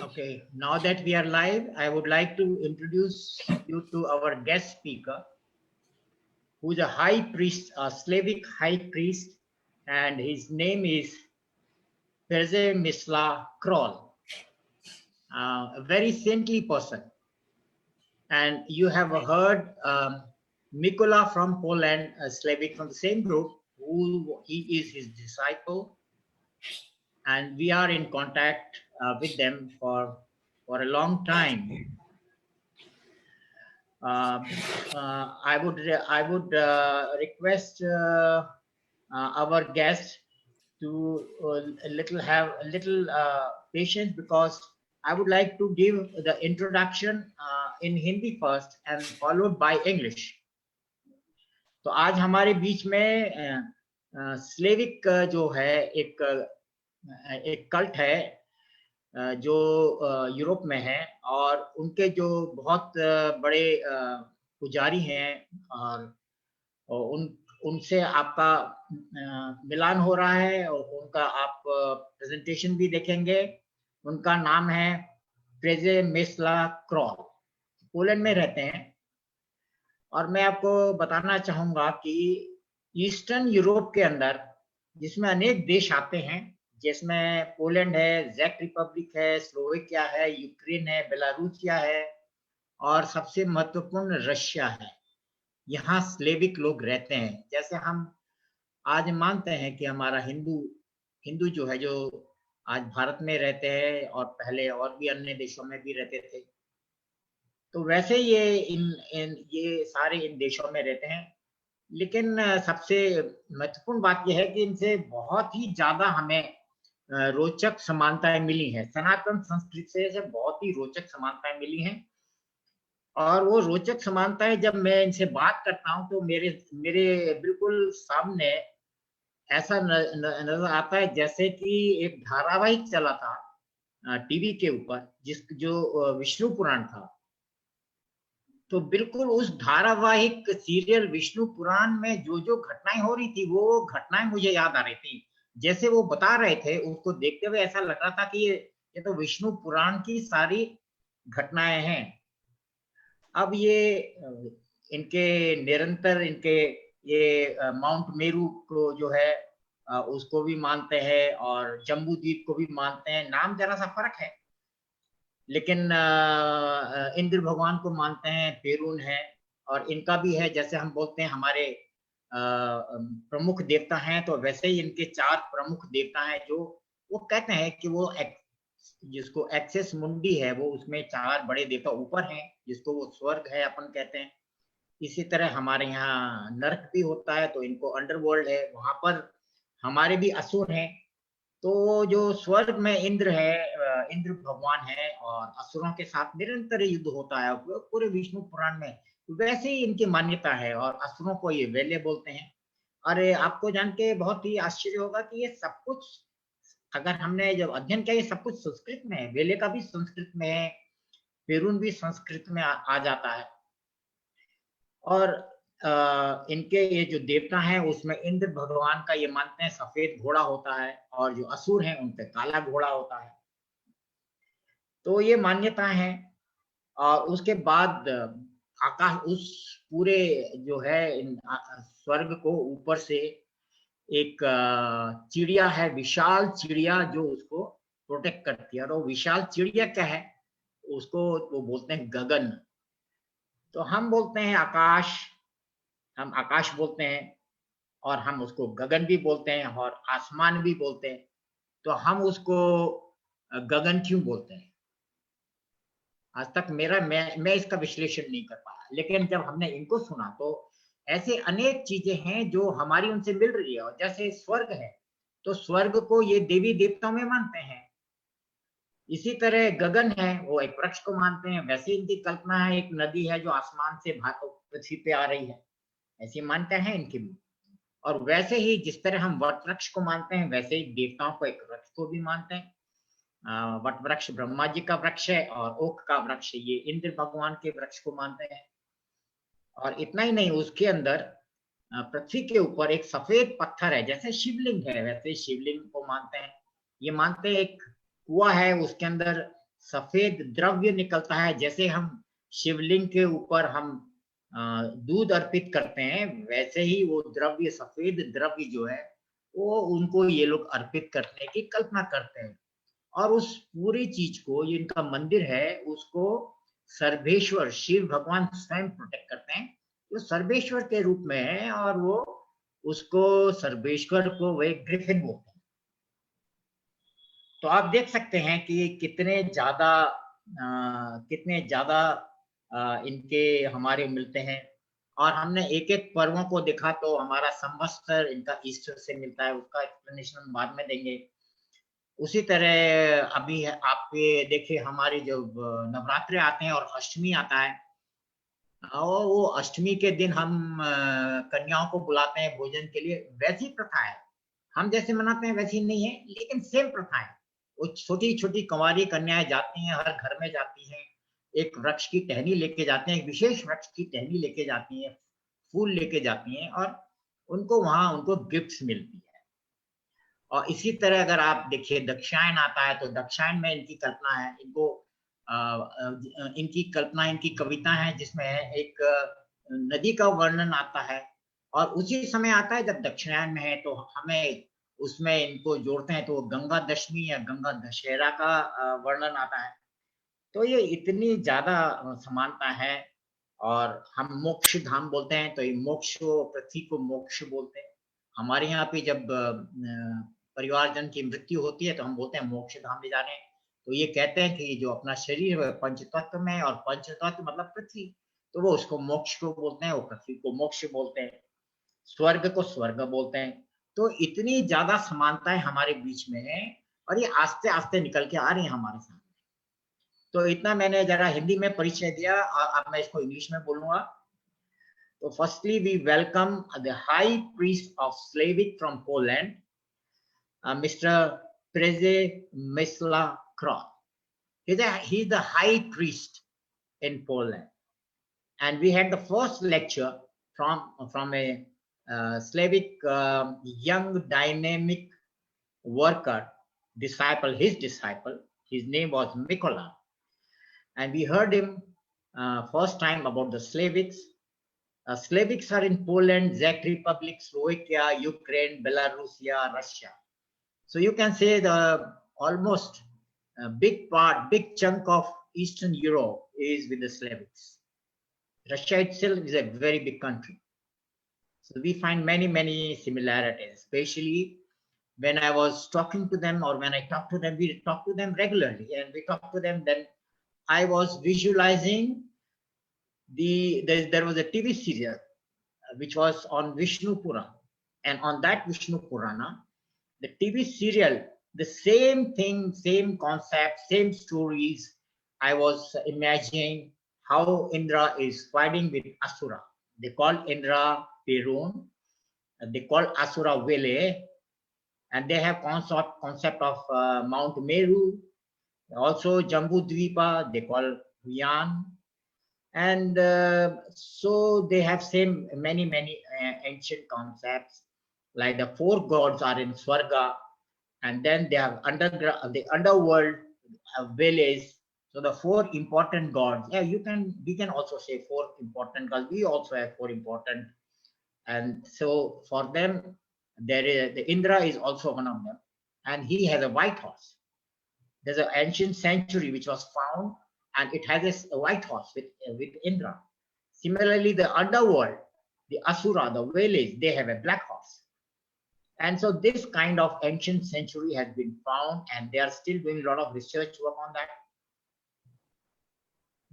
Okay, now that we are live, I would like to introduce you to our guest speaker, who is a high priest, a Slavic high priest, and his name is Przemyslaw Krol, a very saintly person. And you have heard Mikola from Poland, a Slavic from the same group, who he is his disciple, and we are in contact with them for a long time. I would request our guest to have a little patience, because I would like to give the introduction in Hindi first and followed by English. तो आज हमारे बीच में Slavic जो है एक cult है जो Europe में है, और उनके जो बहुत बड़े पुजारी हैं, और उनसे आपका मिलान हो रहा है, और उनका आप प्रेजेंटेशन भी देखेंगे। उनका नाम है प्रेजेमिस्लाव क्रॉल, पोलैंड में रहते हैं। और मैं आपको बताना चाहूंगा कि ईस्टर्न यूरोप के अंदर, जिसमें अनेक देश आते हैं, जिसमें पोलैंड है, चेक रिपब्लिक है, स्लोवेकिया है, यूक्रेन है, बेलारूसिया है, और सबसे महत्वपूर्ण रशिया है, यहाँ स्लेविक लोग रहते हैं। जैसे हम आज मानते हैं कि हमारा हिंदू जो है, जो आज भारत में रहते हैं और पहले और भी अन्य देशों में भी रहते थे, तो वैसे ये सारे इन देशों में रहते हैं। लेकिन सबसे महत्वपूर्ण बात यह है कि इनसे बहुत ही ज्यादा हमें रोचक समानताएं मिली हैं। सनातन संस्कृति से बहुत ही रोचक समानताएं मिली हैं, और वो रोचक समानताएं जब मैं इनसे बात करता हूं तो मेरे बिल्कुल सामने ऐसा नजर आता है जैसे कि एक धारावाहिक चला था टीवी के ऊपर, जो विष्णु पुराण था। तो बिल्कुल उस धारावाहिक सीरियल विष्णु पुराण में जो घटनाएं हो रही थी, वो घटनाएं मुझे याद आ रही थी। जैसे वो बता रहे थे, उसको देखते हुए ऐसा लग रहा था कि ये तो विष्णु पुराण की सारी घटनाएं हैं। अब ये इनके निरंतर ये माउंट मेरू को जो है उसको भी मानते हैं, और जम्बू द्वीप को भी मानते हैं। नाम जरा सा फर्क है, लेकिन इंद्र भगवान को मानते हैं, पेरून है, और इनका भी है। जैसे हम बोलते हैं हमारे प्रमुख देवता हैं, तो वैसे ही इनके 4 प्रमुख देवता हैं, जो वो कहते हैं कि वो जिसको एक्सेस मुंडी है, वो उसमें 4 बड़े देवता ऊपर हैं, जिसको वो स्वर्ग है अपन कहते हैं। इसी तरह हमारे यहाँ नरक भी होता है, तो इनको अंडरवर्ल्ड है, वहां पर हमारे भी असुर हैं। तो जो स्वर्ग में इंद्र है, इंद्र भगवान है, और असुरों के साथ निरंतर युद्ध होता है पूरे विष्णु पुराण में। वैसे ही इनकी मान्यता है, और असुरों को ये वेले बोलते हैं। अरे आपको जान के बहुत ही आश्चर्य होगा कि ये सब कुछ, अगर हमने जब अध्ययन किया, ये सब कुछ संस्कृत में है। वेले का भी संस्कृत में है, पेरून भी संस्कृत में आ जाता है। और इनके ये जो देवता हैं, उसमें इंद्र भगवान का ये मानते हैं सफेद घोड़ा होता है, और जो असुर हैं उन पे काला घोड़ा होता है। तो ये मान्यता है। और उसके बाद आकाश, उस पूरे जो है स्वर्ग को ऊपर से एक चिड़िया है, विशाल चिड़िया, जो उसको प्रोटेक्ट करती है। और वो विशाल चिड़िया क्या है, उसको वो बोलते हैं गगन। तो हम बोलते हैं आकाश, हम आकाश बोलते हैं, और हम उसको गगन भी बोलते हैं, और आसमान भी बोलते हैं। तो हम उसको गगन क्यों बोलते हैं, आज तक मैं इसका विश्लेषण नहीं कर पाया। लेकिन जब हमने इनको सुना, तो ऐसे अनेक चीजें हैं जो हमारी उनसे मिल रही है। और जैसे स्वर्ग है, तो स्वर्ग को ये देवी देवताओं में मानते हैं। इसी तरह गगन है, वो एक वृक्ष को मानते हैं। वैसे इनकी कल्पना है, एक नदी है जो आसमान से पृथ्वी पे आ रही है, ऐसी मान्यता है इनकी भी। और वैसे ही जिस तरह हम वट वृक्ष को मानते हैं, वैसे ही देवताओं को एक वृक्ष को भी मानते हैं। वट वृक्ष ब्रह्मा जी का वृक्ष है, और ओक का वृक्ष ये इंद्र भगवान के वृक्ष को मानते हैं। और इतना ही नहीं, उसके अंदर पृथ्वी के ऊपर एक सफेद पत्थर है, जैसे शिवलिंग है वैसे शिवलिंग को मानते हैं। ये मानते हैं एक कुआं है, उसके अंदर सफेद द्रव्य निकलता है, जैसे हम शिवलिंग के ऊपर हम दूध अर्पित करते हैं, वैसे ही वो द्रव्य, सफेद द्रव्य जो है वो उनको ये लोग अर्पित करने की कल्पना करते हैं। और उस पूरी चीज को, ये इनका मंदिर है, उसको सर्वेश्वर शिव भगवान स्वयं प्रोटेक्ट करते हैं। वो सर्वेश्वर के रूप में है और वो उसको सर्वेश्वर को वे ग्रिफिन बोलते हैं। तो आप देख सकते हैं कि कितने ज्यादा इनके हमारे मिलते हैं। और हमने एक एक पर्वों को देखा, तो हमारा संवत्सर इनका ईस्टर से मिलता है, उसका एक्सप्लेनेशन हम बाद में देंगे। उसी तरह अभी आप देखिए, हमारी जो नवरात्रे आते हैं और अष्टमी आता है, और वो अष्टमी के दिन हम कन्याओं को बुलाते हैं भोजन के लिए। वैसी प्रथा है, हम जैसे मनाते हैं वैसी नहीं है, लेकिन सेम प्रथा है। वो छोटी छोटी कुंवारी कन्याएं जाती हैं, हर घर में जाती हैं, एक वृक्ष की टहनी लेके जाते हैं, एक विशेष वृक्ष की टहनी लेके जाती हैं, फूल लेके जाती हैं, और उनको वहां उनको गिफ्ट्स मिलती है। और इसी तरह अगर आप देखिए दक्षायन आता है, तो दक्षायन में इनकी कल्पना है, इनकी कल्पना, इनकी कविता है, जिसमें एक नदी का वर्णन आता है। और उसी समय आता है जब दक्षिणायन में है, तो हमें उसमें इनको जोड़ते हैं, तो गंगा दशमी या गंगा दशहरा का वर्णन आता है। तो ये इतनी ज्यादा समानता है। और हम मोक्ष धाम बोलते हैं, तो ये मोक्ष, पृथ्वी को मोक्ष बोलते हैं। हमारे यहाँ पे जब परिवारजन की मृत्यु होती है, तो हम बोलते हैं मोक्ष धाम ले जा रहे हैं। तो ये कहते हैं कि जो अपना शरीर है पंचतत्व में, और पंचतत्व मतलब पृथ्वी, तो वो उसको मोक्ष को बोलते हैं, वो पृथ्वी को मोक्ष बोलते हैं, स्वर्ग को स्वर्ग बोलते हैं। तो इतनी ज्यादा समानताएं हमारे बीच में है, और ये आस्ते आस्ते निकल के आ रही है हमारे सामने। तो इतना मैंने जरा हिंदी में परिचय दिया, अब मैं इसको इंग्लिश में बोलूंगा। तो firstly we welcome the high priest of Slavic from Poland, Mr. Przemyslaw Krol. He's the high priest in Poland. And we had the first lecture from a Slavic young dynamic worker, his disciple. His name was Mikola. And we heard him first time about the Slavics. Slavics are in Poland, Czech Republic, Slovakia, Ukraine, Belarusia, Russia. So you can say the almost big chunk of Eastern Europe is with the Slavics. Russia itself is a very big country. So we find many similarities, especially when I was talking to them, or when I talk to them, we talk to them regularly, and we talk to them, then I was visualizing there was a TV serial which was on Vishnu Purana, and on that Vishnu Purana, the TV serial, the same thing, same concept, same stories. I was imagining how Indra is fighting with Asura. They call Indra Perun, they call Asura Vele, and they have concept of Mount Meru, also Jambu Dvipa, they call Huyan. And so they have same many ancient concepts, like the 4 gods are in Swarga, and then they have the underworld village. So the 4 important gods, yeah, we can also say 4 important gods. We also have 4 important, and so for them, the Indra is also one of them, and he has a white horse. There's an ancient sanctuary which was found, and it has a white horse with Indra. Similarly, the underworld, the Asura, the village, they have a black horse. And so this kind of ancient sanctuary has been found, and they are still doing a lot of research work on that.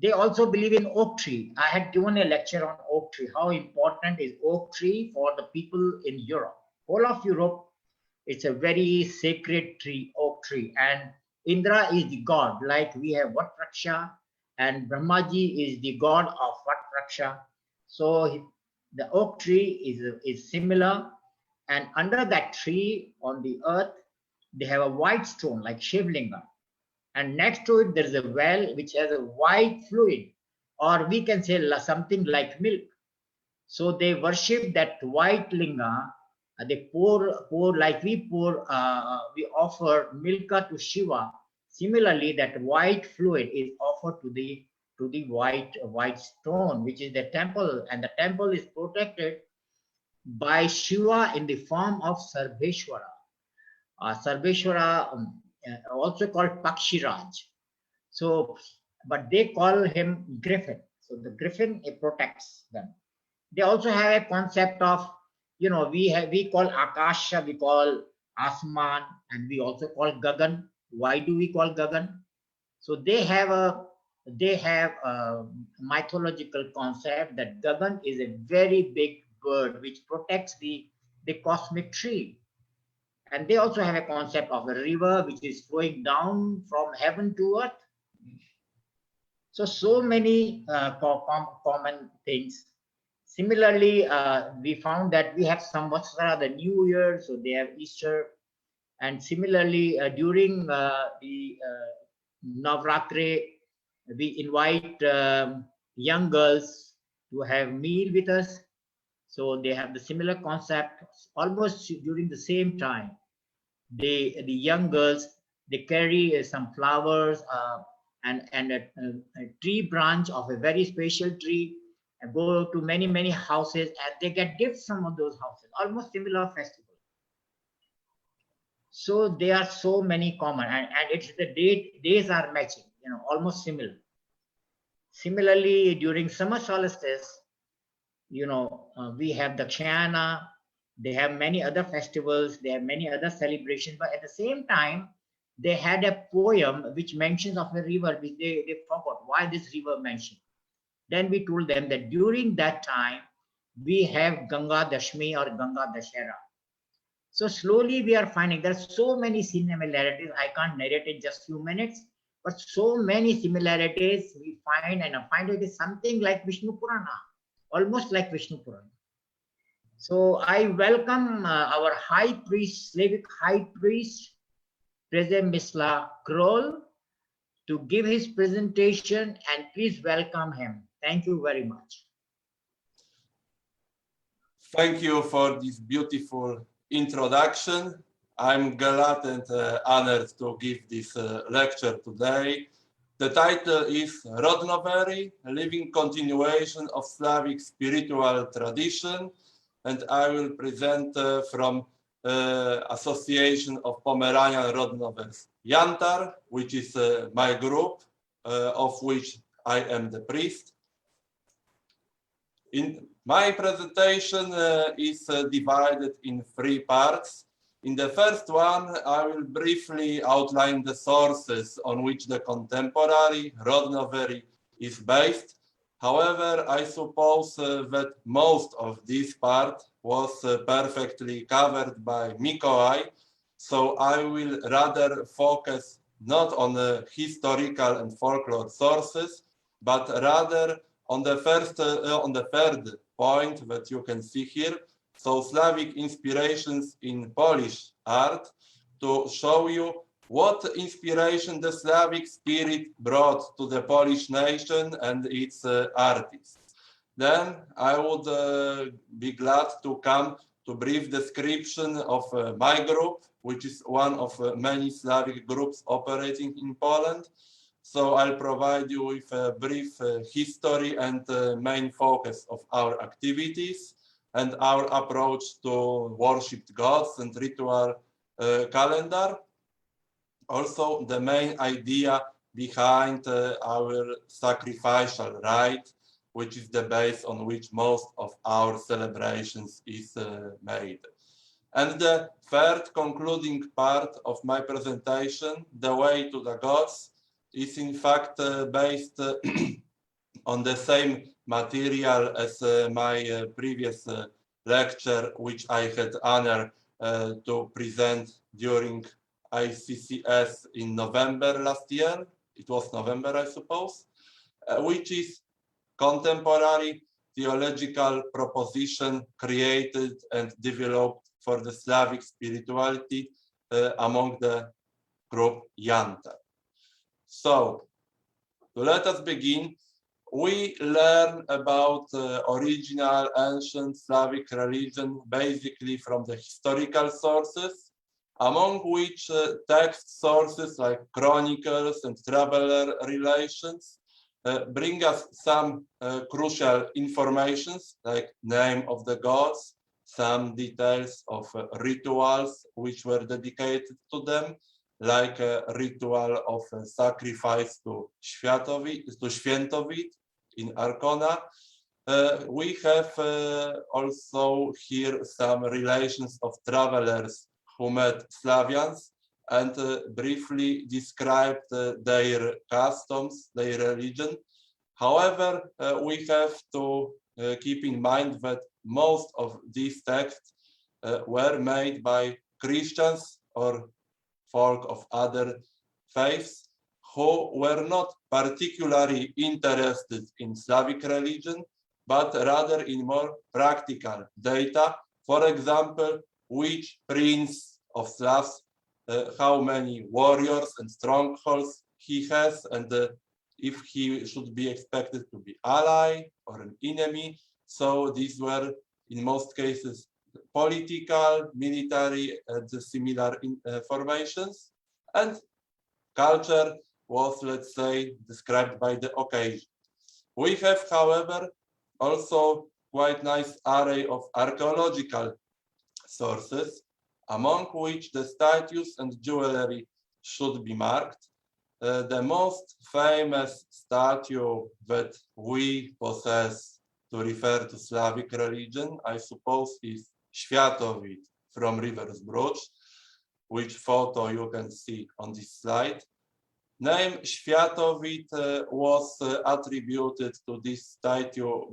They also believe in oak tree. I had given a lecture on oak tree. How important is oak tree for the people in Europe? Whole of Europe, it's a very sacred tree, oak tree. And Indra is the god, like we have Vatraksha, and Brahmaji is the god of Vatraksha. So the oak tree is similar. And under that tree on the earth, they have a white stone like Shivlinga. And next to it, there is a well which has a white fluid, or we can say something like milk. So they worship that white linga. They pour like we offer milka to Shiva. Similarly, that white fluid is offered to the white stone, which is the temple, and the temple is protected by Shiva in the form of Sarveshwara. Sarveshwara, also called Pakshiraj. So, but they call him Griffin. So the Griffin, it protects them. They also have a concept of, we call Akasha, we call Asman, and we also call Gagan. Why do we call Gagan? So they have a mythological concept that Gagan is a very big bird which protects the cosmic tree. And they also have a concept of a river which is flowing down from heaven to earth. So many common things. Similarly, we found that we have Samvatsara, the New Year, so they have Easter. And similarly, during the Navratri, we invite young girls to have meal with us. So they have the similar concept. Almost during the same time, the young girls, they carry some flowers and a tree branch of a very special tree, and go to many houses, and they get gifts from those houses. Almost similar festival. So there are so many common, and it's the days are matching, almost similar. Similarly, during summer solstice, we have the Dakshayana, they have many other festivals, they have many other celebrations, but at the same time, they had a poem which mentions of a river, which they forgot why this river mentioned. Then we told them that during that time, we have Ganga Dashmi or Ganga Dashera. So slowly we are finding there's so many similarities. I can't narrate it just few minutes, but so many similarities we find, and I find it is something like Vishnu Purana, almost like Vishnu Purana. So I welcome our High Priest, Slavic High Priest, Przemyslaw Krol, to give his presentation, and please welcome him. Thank you very much. Thank you for this beautiful introduction. I'm glad and honored to give this lecture today. The title is Rodnovery, Living Continuation of Slavic Spiritual Tradition, and I will present from Association of Pomeranian Rodnovers Jantar, which is my group, of which I am the priest. My presentation is divided in 3 parts. In the first one, I will briefly outline the sources on which the contemporary Rodnovery is based. However, I suppose that most of this part was perfectly covered by Mikołaj, so I will rather focus not on the historical and folklore sources, but rather on the third point that you can see here, so Slavic inspirations in Polish art, to show you what inspiration the Slavic spirit brought to the Polish nation and its artists. Then I would be glad to come to brief description of my group, which is one of many Slavic groups operating in Poland. So I'll provide you with a brief history and main focus of our activities and our approach to worshipped gods and ritual calendar. Also, the main idea behind our sacrificial rite, which is the base on which most of our celebrations is made. And the third concluding part of my presentation, the way to the gods, is in fact based on the same material as my previous lecture, which I had honor to present during ICCS in November last year. It was November, I suppose, which is contemporary theological proposition created and developed for the Slavic spirituality among the group Jantar. So let us begin. we learn about original ancient Slavic religion basically from the historical sources, among which text sources like chronicles and traveler relations bring us some crucial informations like name of the gods, some details of rituals which were dedicated to them, like a ritual of sacrifice to Świętowid in Arkona. We have also here some relations of travelers who met Slavians and briefly described their customs, their religion. However, we have to keep in mind that most of these texts were made by Christians or folk of other faiths who were not particularly interested in Slavic religion, but rather in more practical data. For example, which prince of Slavs, how many warriors and strongholds he has, and if he should be expected to be ally or an enemy. So these were, in most cases, political, military, and similar formations. And culture was, let's say, described by the occasion. We have, however, also quite nice array of archaeological sources, among which the statues and jewelry should be marked. The most famous statue that we possess to refer to Slavic religion, I suppose, is Świętowid from River Zbruch, which photo you can see on this slide. Name Świętowid was attributed to this statue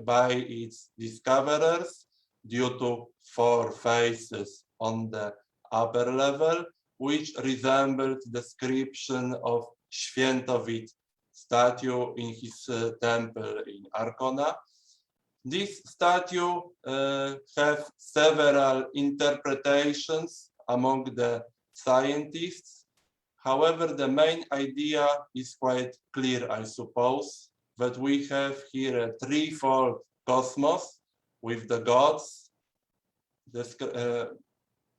by its discoverers due to 4 faces on the upper level, which resembled the description of Świętowid statue in his temple in Arkona. This statue have several interpretations among the scientists. However, the main idea is quite clear, I suppose, that we have here a threefold cosmos with the gods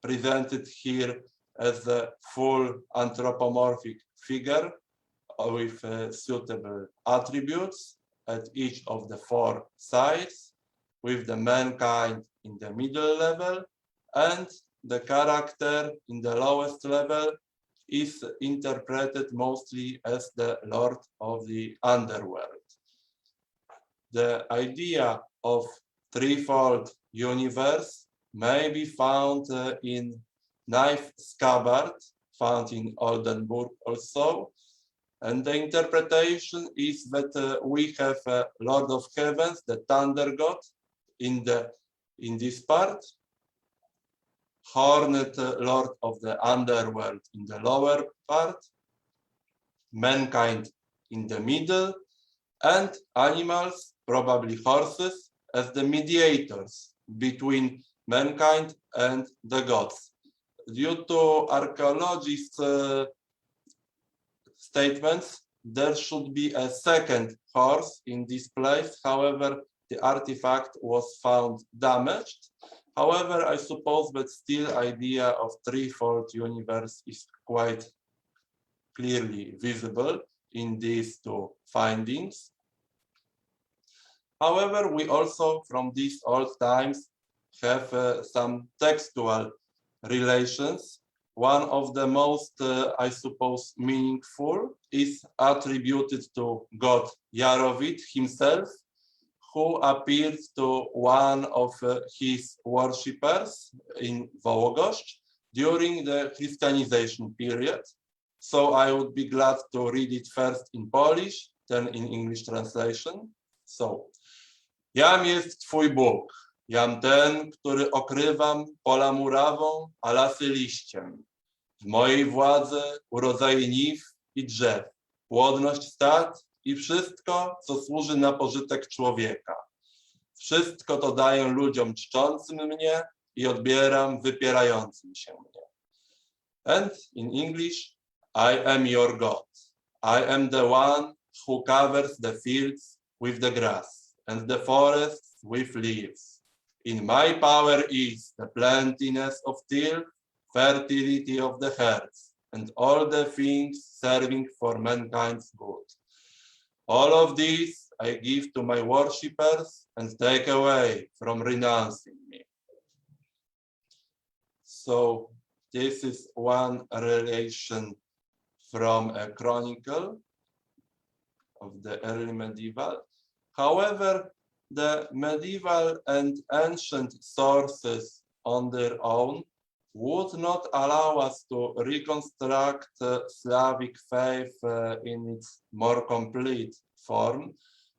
presented here as a full anthropomorphic figure with suitable attributes at each of the 4 sides, with the mankind in the middle level, and the character in the lowest level is interpreted mostly as the Lord of the underworld. The idea of threefold universe may be found in knife scabbard, found in Oldenburg also. And the interpretation is that we have a Lord of Heavens, the thunder god, in this part, horned Lord of the underworld in the lower part, mankind in the middle, and animals, probably horses, as the mediators between mankind and the gods. Due to archaeologists' statements, there should be a second horse in this place. However, the artifact was found damaged. However, I suppose that still idea of threefold universe is quite clearly visible in these 2 findings. However, we also from these old times have some textual relations. One of the most, I suppose, meaningful is attributed to god Jarowid himself, who appeared to one of his worshippers in Wołogoszcz during the Christianization period. So I would be glad to read it first in Polish, then in English translation. So, jam jest Twój Bóg, jam ten, który okrywam pola murawą, a lasy liściem. W mojej władzy urodzaje niw i drzew, płodność stad i wszystko, co służy na pożytek człowieka. Wszystko to daję ludziom czczącym mnie i odbieram wypierającym się mnie. And in English, I am your God. I am the one who covers the fields with the grass, and the forests with leaves. In my power is the plentiness of till, fertility of the herds, and all the things serving for mankind's good. All of these I give to my worshippers and take away from renouncing me. So this is one relation from a chronicle of the early medieval. However, the medieval and ancient sources on their own would not allow us to reconstruct Slavic faith in its more complete form.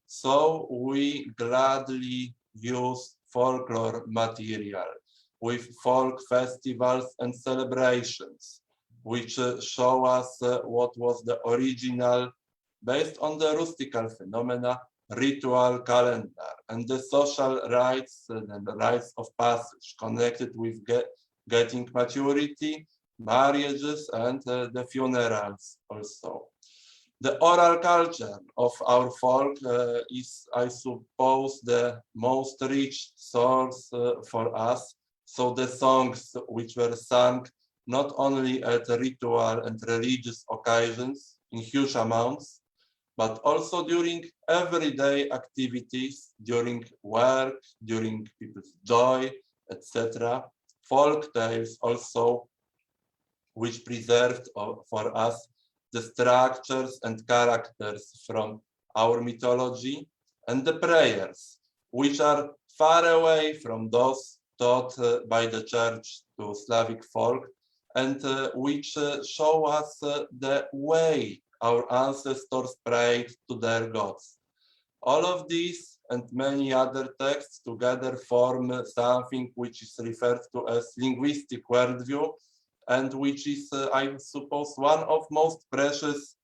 So we gladly use folklore material with folk festivals and celebrations, which show us what was the original, based on the rustical phenomena, ritual calendar and the social rites and the rites of passage connected with getting maturity, marriages, and the funerals also. The oral culture of our folk is, I suppose, the most rich source for us. So the songs which were sung not only at ritual and religious occasions in huge amounts, but also during everyday activities, during work, during people's joy, etc. Folk tales also, which preserved for us the structures and characters from our mythology, and the prayers, which are far away from those taught by the church to Slavic folk, and which show us the way our ancestors prayed to their gods. All of these and many other texts together form something which is referred to as linguistic worldview, and which is, I suppose, one of most precious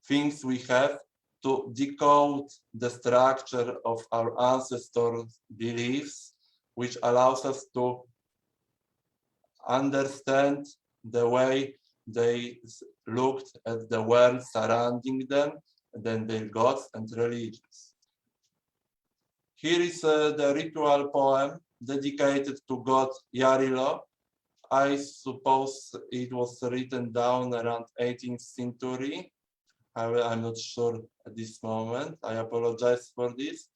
things we have to decode the structure of our ancestors' beliefs, which allows us to understand the way they looked at the world surrounding them, and then their gods and religions. Here is the ritual poem dedicated to god Yarilo. I suppose it was written down around 18th century. I'm not sure at this moment. I apologize for this.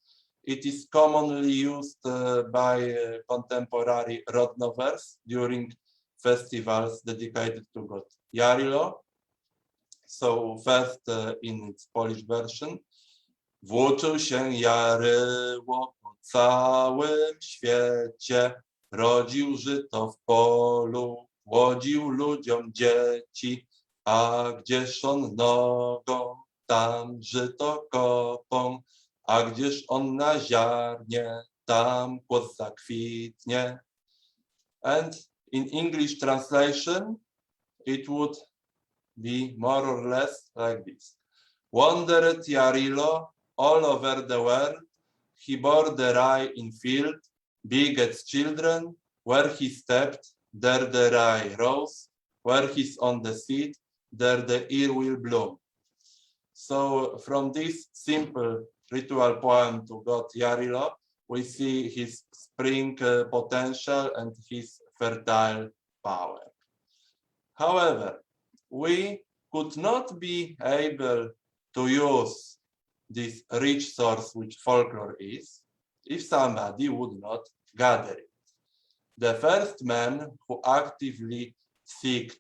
It is commonly used by contemporary rodnovers during festivals dedicated to god Yarilo. So first in its Polish version. Włóczył się Jaryło po całym świecie, rodził żyto w polu, łodził ludziom dzieci, a gdzież on nogą, tam żyto kopą, a gdzież on na ziarnie, tam płot zakwitnie. And in English translation, it would be more or less like this. Wandered Yarilo all over the world. He bore the rye in field, big as children. Where he stepped, there the rye rose. Where he's on the seed, there the ear will bloom. So from this simple ritual poem to god Yarilo, we see his spring potential and his fertile power. However, we could not be able to use this rich source which folklore is if somebody would not gather it. The first man who actively sought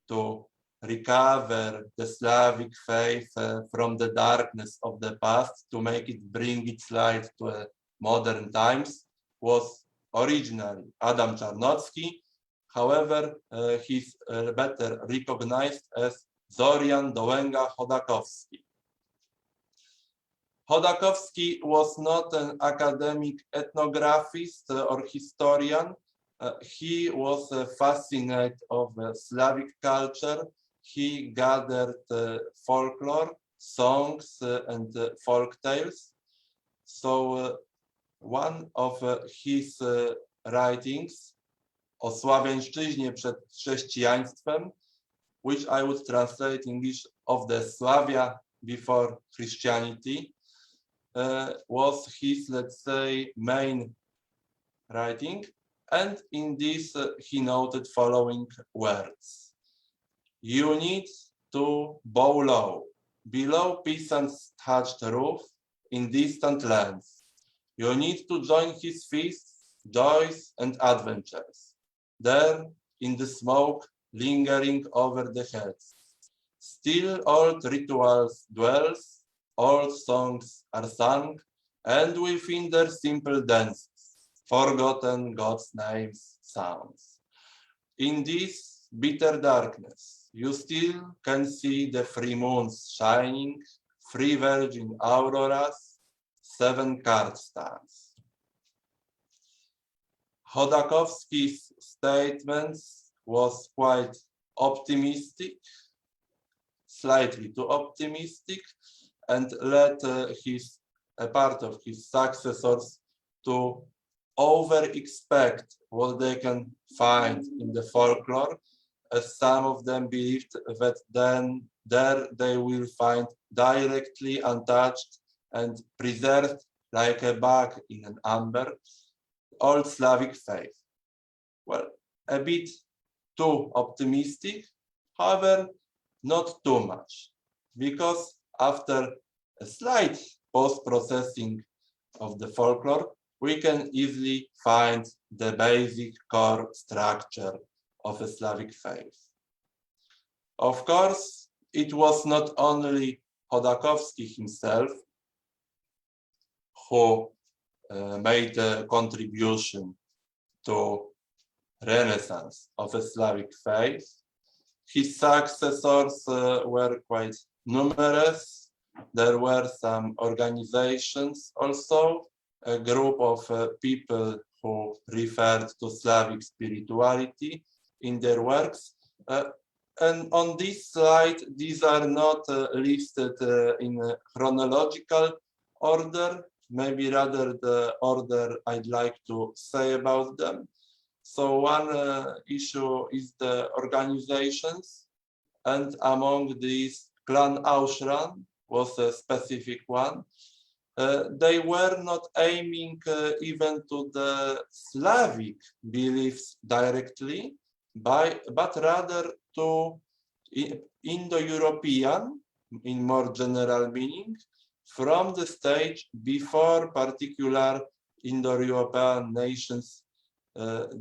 to recover the Slavic faith from the darkness of the past to make it bring its light to modern times was originally Adam Czarnocki. However, he's better recognized as Zorian Dołęga Chodakowski. Chodakowski was not an academic ethnographist or historian. He was fascinated of Slavic culture. He gathered folklore, songs, and folk tales. So one of his writings o Sławiańszczyźnie przed chrześcijaństwem, which I would translate in English of the Slavia before Christianity, was his, let's say, main writing. And in this, he noted following words. You need to bow low, below peasants' thatched roof, in distant lands. You need to join his feasts, joys, and adventures. There, in the smoke, lingering over the heads. Still old rituals dwells, old songs are sung, and within their simple dances, forgotten God's names sounds. In this bitter darkness, you still can see the three moons shining, three virgin auroras, 7 card stars. Chodakowski's statements was quite optimistic, slightly too optimistic, and led a part of his successors to over-expect what they can find in the folklore, as some of them believed that then there they will find directly untouched and preserved like a bug in an amber, old Slavic faith. Well, a bit too optimistic, however, not too much, because after a slight post-processing of the folklore, we can easily find the basic core structure of a Slavic faith. Of course, it was not only Chodakowski himself who made a contribution to renaissance of a Slavic faith. His successors were quite numerous. There were some organizations also, a group of people who referred to Slavic spirituality in their works. And on this slide, these are not listed in a chronological order, maybe rather the order I'd like to say about them. So one issue is the organizations, and among these, Clan Aushran was a specific one. They were not aiming even to the Slavic beliefs directly, but rather to Indo-European, in more general meaning, from the stage before particular Indo-European nations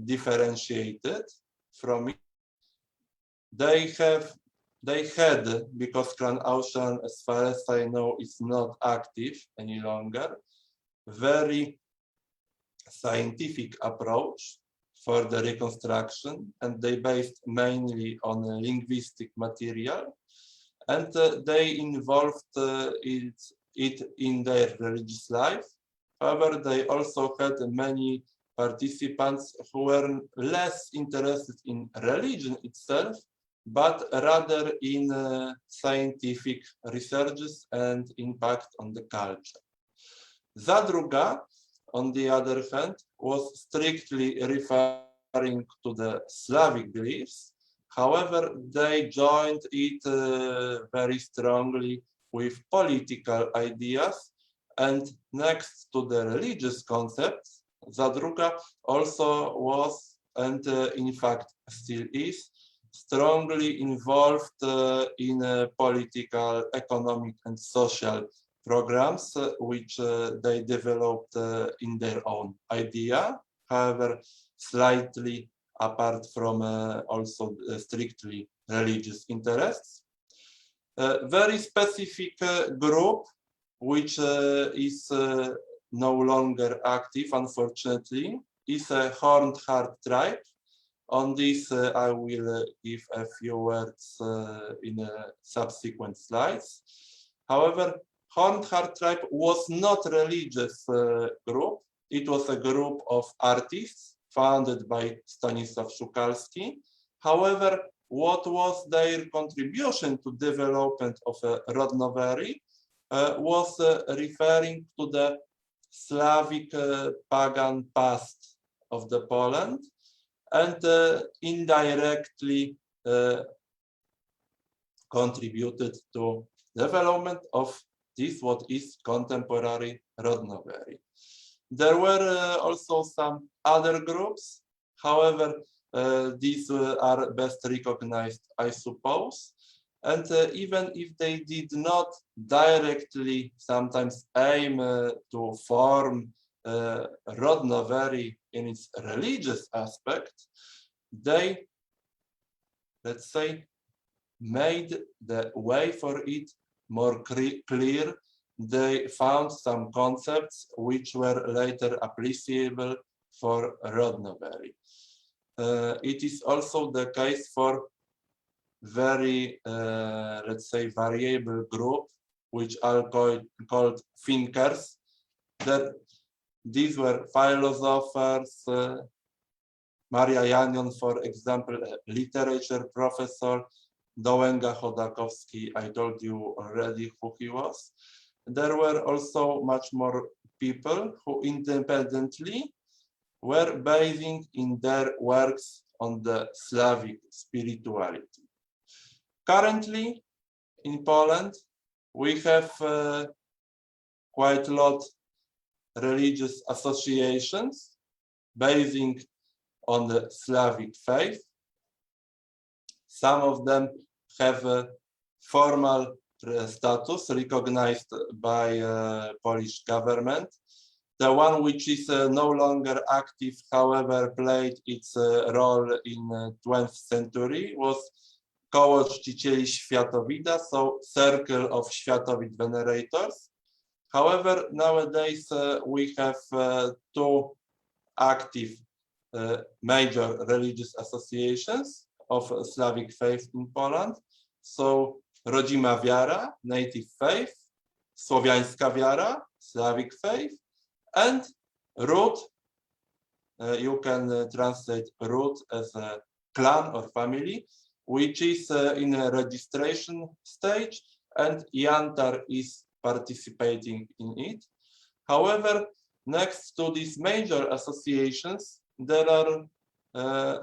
differentiated from it. They had, because Clan Aushran, as far as I know, is not active any longer, very scientific approach for the reconstruction, and they based mainly on linguistic material, and they involved it in their religious life. However, they also had many participants who were less interested in religion itself, but rather in scientific researches and impact on the culture. Zadruga, on the other hand, was strictly referring to the Slavic beliefs. However, they joined it very strongly with political ideas, and next to the religious concepts, Zadruga also was, and in fact still is, strongly involved in political, economic, and social programs, which they developed in their own idea, however, slightly apart from also strictly religious interests. A very specific group, which is no longer active, unfortunately, is a Horned Heart tribe. On this, I will give a few words in subsequent slides. However, Horned Heart tribe was not a religious group. It was a group of artists founded by Stanisław Szukalski. However, what was their contribution to development of Rodnovery was referring to the Slavic pagan past of the Poland, and indirectly contributed to development of this what is contemporary Rodnovery. There were also some other groups, however, these are best recognized, I suppose. And even if they did not directly sometimes aim to form Rodnovery in its religious aspect, they, let's say, made the way for it more clear. They found some concepts which were later appreciable for Rodnovery. It is also the case for very, let's say, variable group, which are called thinkers. That these were philosophers, Maria Janion, for example, a literature professor, Dołęga Chodakowski, I told you already who he was. There were also much more people who independently were basing in their works on the Slavic spirituality. Currently, in Poland, we have quite a lot religious associations basing on the Slavic faith. Some of them have a formal status recognized by Polish government. The one which is no longer active, however, played its role in 20th century was Koło Czcicieli Światowida, so Circle of Światowid Venerators. However, nowadays we have two active major religious associations of Slavic faith in Poland. So Rodzima Wiara, native faith, Słowiańska Wiara, Slavic faith, and Ród, you can translate Ród as a clan or family, which is in a registration stage, and Jantar is participating in it. However, next to these major associations, there are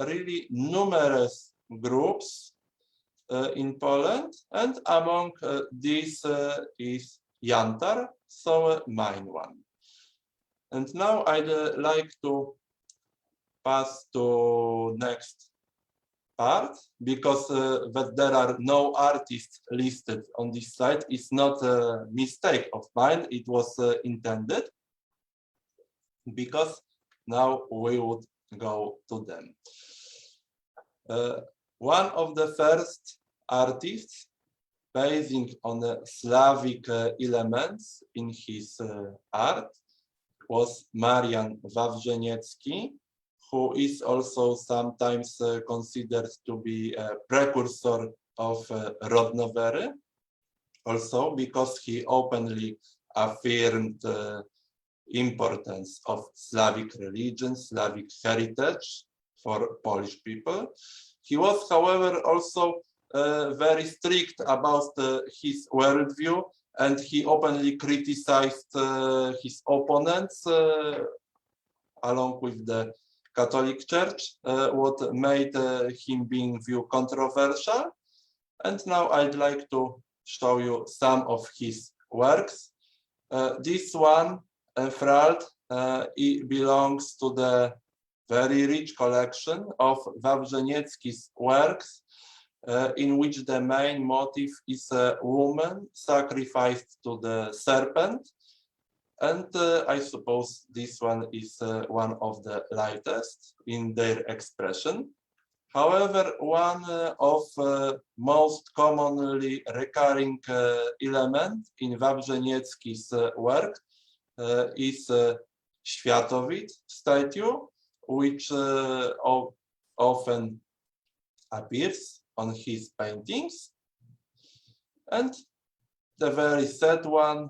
really numerous groups in Poland, and among these is Jantar, so mine one. And now I'd like to pass to next part, because that there are no artists listed on this slide is not a mistake of mine. It was intended, because now we would go to them. One of the first artists basing on the Slavic elements in his art was Marian Wawrzyniecki, who is also sometimes considered to be a precursor of Rodnovery, also because he openly affirmed importance of Slavic religion, Slavic heritage for Polish people. He was, however, also very strict about his worldview, and he openly criticized his opponents along with the Catholic Church, what made him being viewed controversial. And now I'd like to show you some of his works. This one, Fralt, it belongs to the very rich collection of Wawrzyniecki's works, in which the main motive is a woman sacrificed to the serpent. And I suppose this one is one of the lightest in their expression. However, one of most commonly recurring element in Wawrzyniecki's work is Światowid statue, which often appears on his paintings. And the very sad one,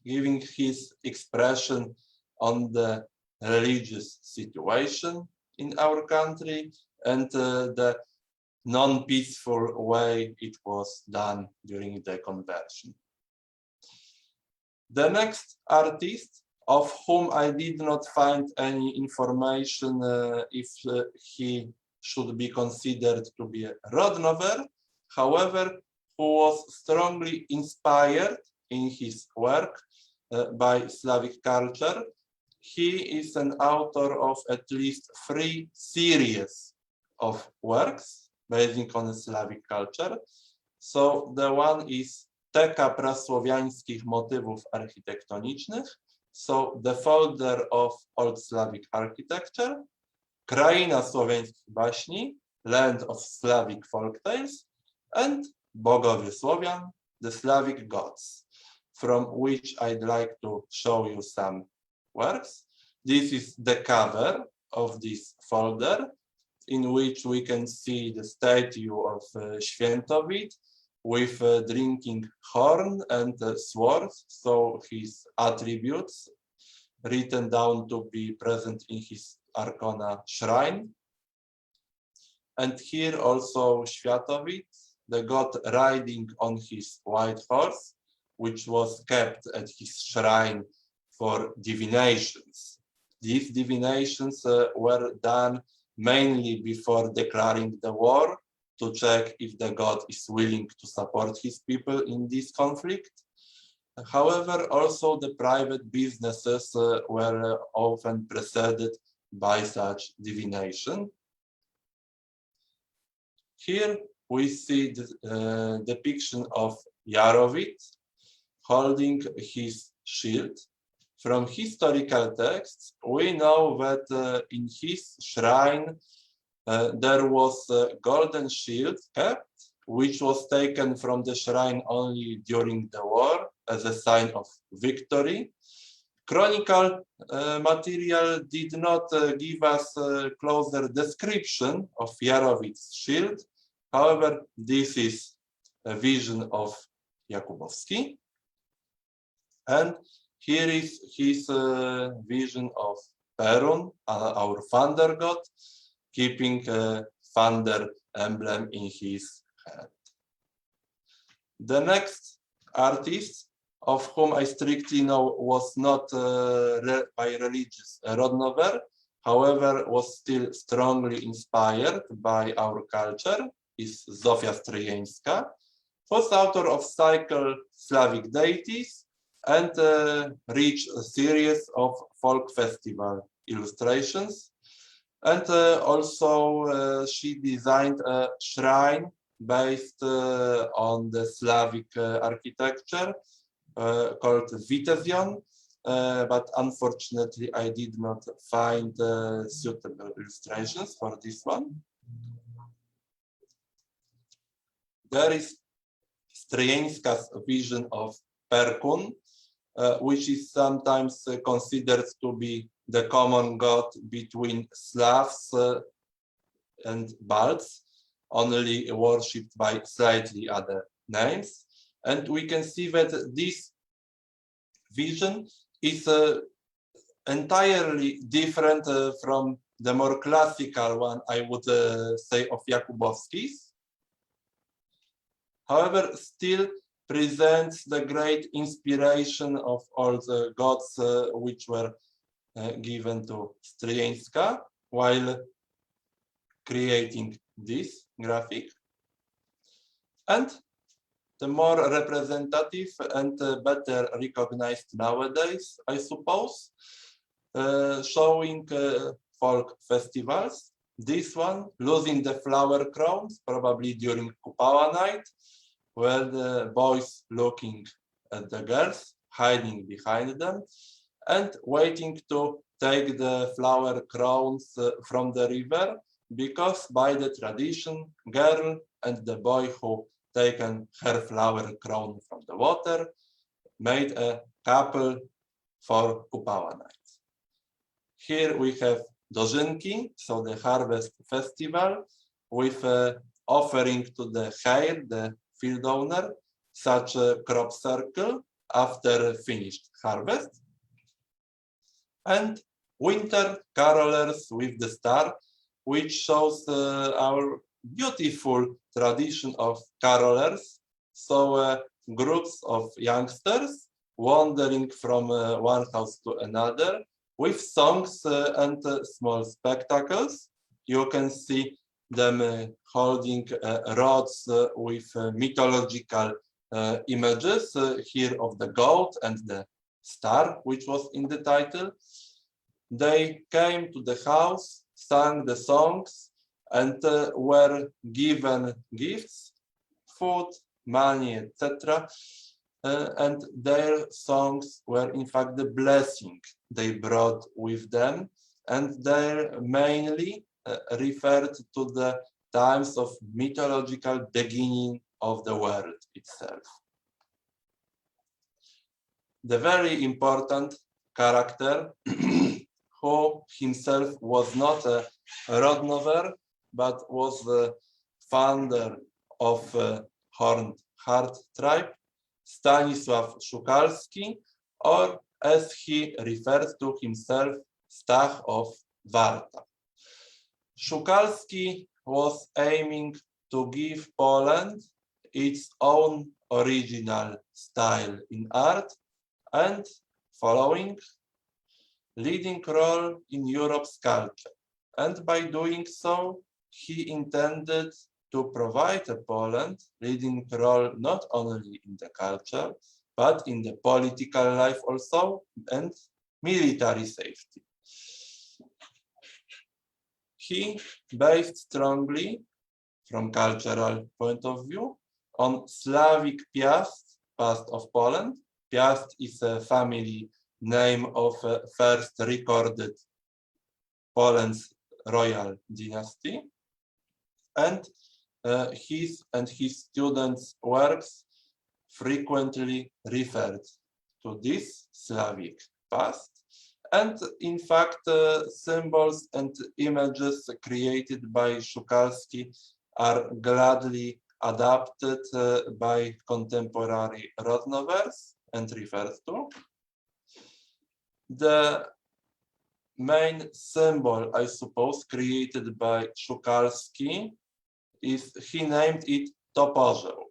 giving his expression on the religious situation in our country and the non-peaceful way it was done during the conversion. The next artist, of whom I did not find any information if he should be considered to be a Rodnover, however, who was strongly inspired in his work by Slavic culture. He is an author of at least 3 series of works based on Slavic culture. So the one is Teka prasłowiańskich motywów architektonicznych, so the folder of Old Slavic architecture, Kraina słowiańskich baśni, Land of Slavic folktales, and Bogowie Słowian, the Slavic gods, from which I'd like to show you some works. This is the cover of this folder, in which we can see the statue of Świętowid with a drinking horn and a sword, so his attributes written down to be present in his Arcana shrine. And here also Światowid, the god riding on his white horse, which was kept at his shrine for divinations. These divinations were done mainly before declaring the war, to check if the god is willing to support his people in this conflict. However, also the private businesses were often preceded by such divination. Here we see the depiction of Jarowid holding his shield. From historical texts, we know that in his shrine there was a golden shield kept, which was taken from the shrine only during the war as a sign of victory. Chronicle material did not give us a closer description of Jarowid's shield. However, this is a vision of Jakubowski. And here is his vision of Perun, our thunder god, keeping a thunder emblem in his hand. The next artist, of whom I strictly know was not by religious rodnover, however was still strongly inspired by our culture, is Zofia Stryjeńska, was author of cycle Slavic deities and a rich series of folk festival illustrations. And also she designed a shrine based on the Slavic architecture called Vitezion, but unfortunately I did not find suitable illustrations for this one. There is Stryjeńska's vision of Perkun, which is sometimes considered to be the common god between Slavs and Balts, only worshipped by slightly other names. And we can see that this vision is entirely different from the more classical one, I would say, of Jakubowski's. However, still presents the great inspiration of all the gods which were given to Stryjeńska while creating this graphic. And the more representative and better recognized nowadays, I suppose, showing folk festivals. This one, losing the flower crowns, probably during Kupała night, where the boys looking at the girls, hiding behind them, and waiting to take the flower crowns from the river, because by the tradition, girl and the boy who taken her flower crown from the water made a couple for Kupała night. Here we have Dożynki, so the harvest festival, with offering to the heir, the field owner, such a crop circle after finished harvest. And winter carolers with the star, which shows our beautiful tradition of carolers. So groups of youngsters wandering from one house to another with songs and small spectacles. You can see them holding rods with mythological images here of the goat and the star, which was in the title. They came to the house, sang the songs, and were given gifts, food, money, etc. And their songs were in fact the blessing they brought with them, and they mainly referred to the times of mythological beginning of the world itself. The very important character who himself was not a Rodnover, but was the founder of Horned Heart tribe, Stanisław Szukalski, or as he referred to himself, Stach of Warta. Szukalski was aiming to give Poland its own original style in art and following leading role in Europe's culture. And by doing so, he intended to provide a Poland leading role not only in the culture, but in the political life also and military safety. He based strongly, from cultural point of view, on Slavic Piast, past of Poland. Piast is a family name of first recorded Poland's royal dynasty, and his students' works frequently referred to this Slavic past. And in fact, symbols and images created by Szukalski are gladly adapted by contemporary Rodnovers and referred to. The main symbol, I suppose, created by Szukalski is, he named it Toporzeł.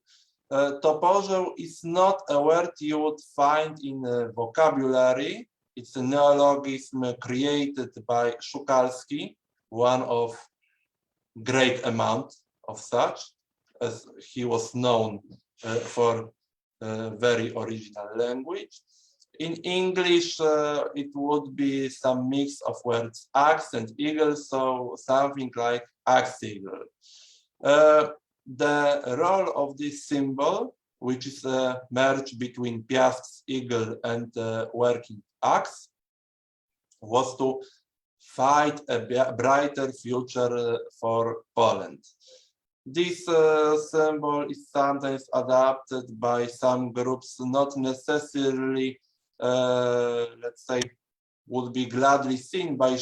Toporzeł is not a word you would find in a vocabulary. It's a neologism created by Szukalski, one of great amount of such, as he was known for very original language. In English, it would be some mix of words axe and eagle, so something like axe eagle. The role of this symbol, which is a merge between Piast's eagle and working axe, was to fight a brighter future for Poland. This symbol is sometimes adapted by some groups, not necessarily, let's say, would be gladly seen by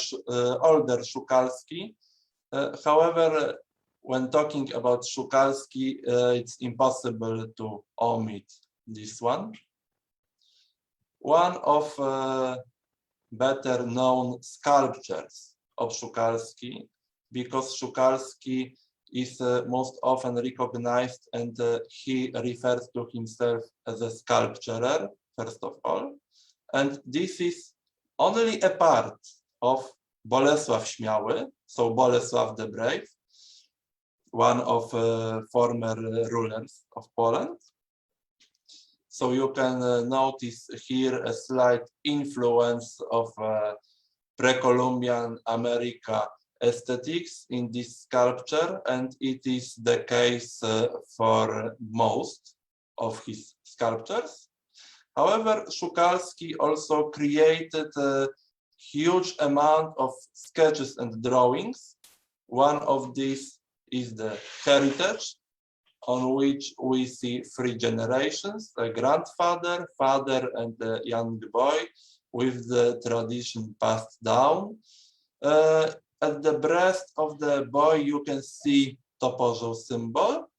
older Szukalski. However, when talking about Szukalski, it's impossible to omit this one. One of better known sculptures of Szukalski, because Szukalski is most often recognized and he refers to himself as a sculpturer, first of all. And this is only a part of Bolesław Śmiały, so Bolesław the Brave, one of former rulers of Poland. So you can notice here a slight influence of pre-Columbian America aesthetics in this sculpture, and it is the case for most of his sculptures. However, Szukalski also created a huge amount of sketches and drawings. One of these is the heritage, on which we see three generations, a grandfather, father, and a young boy, with the tradition passed down. At the breast of the boy, you can see Toporzeł symbol.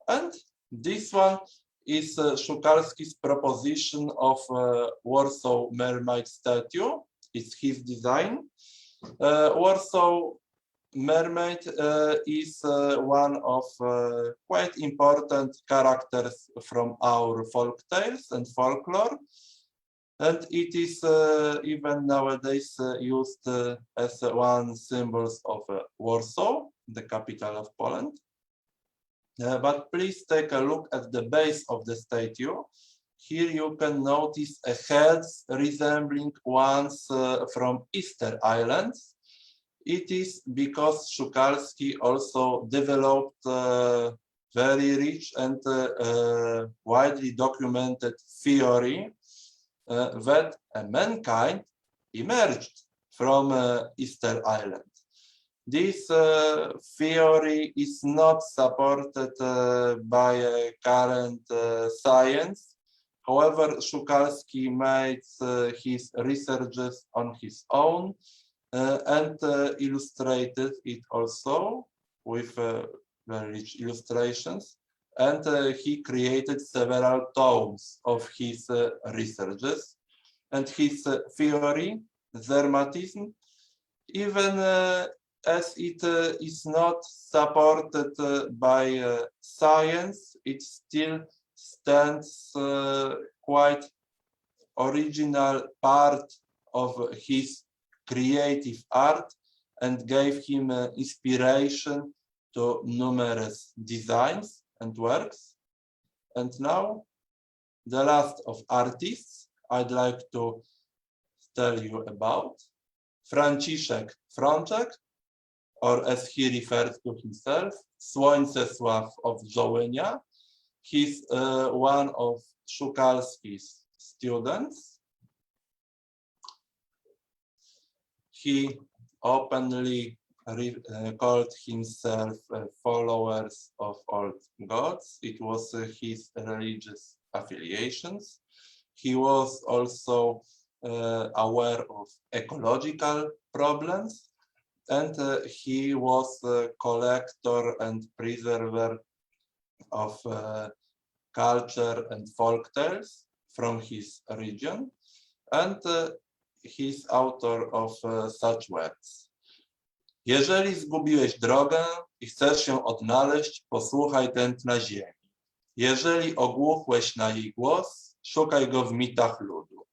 And this one is Szukalski's proposition of Warsaw Mermaid statue. It's his design. Warsaw Mermaid is one of quite important characters from our folk tales and folklore. And it is even nowadays used as one symbol of Warsaw, the capital of Poland. But please take a look at the base of the statue. Here you can notice a head resembling ones from Easter Islands. It is because Szukalski also developed very rich and widely documented theory that mankind emerged from Easter Island. This theory is not supported by current science. However, Szukalski made his researches on his own and illustrated it also with very rich illustrations. And he created several tomes of his researches. And his theory, Zermatism, even as it is not supported by science, it still stands quite original part of his creative art and gave him inspiration to numerous designs and works. And now, the last of artists I'd like to tell you about, Franciszek Frączek, or as he refers to himself, Słońcesław of Żołynia. He's one of Szukalski's students. He openly called himself followers of old gods. It was his religious affiliations. He was also aware of ecological problems, and he was a collector and preserver of culture and folk tales from his region, and he's author of such works. Jeżeli zgubiłeś drogę i chcesz ją odnaleźć, posłuchaj tętna ziemi. Jeżeli ogłuchłeś na jej głos, szukaj go w mitach ludu.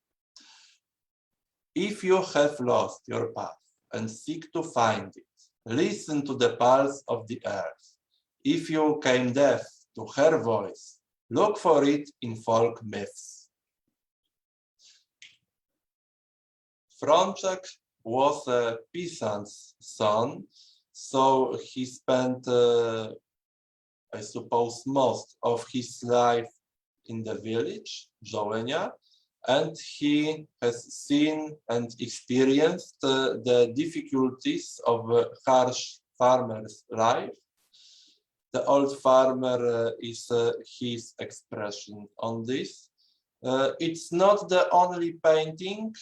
If you have lost your path and seek to find it, listen to the pulse of the earth. If you came deaf to her voice, look for it in folk myths. Frączek was a peasant's son, so he spent, I suppose, most of his life in the village, Żołynia, and he has seen and experienced the difficulties of a harsh farmer's life. The old farmer is his expression on this. It's not the only painting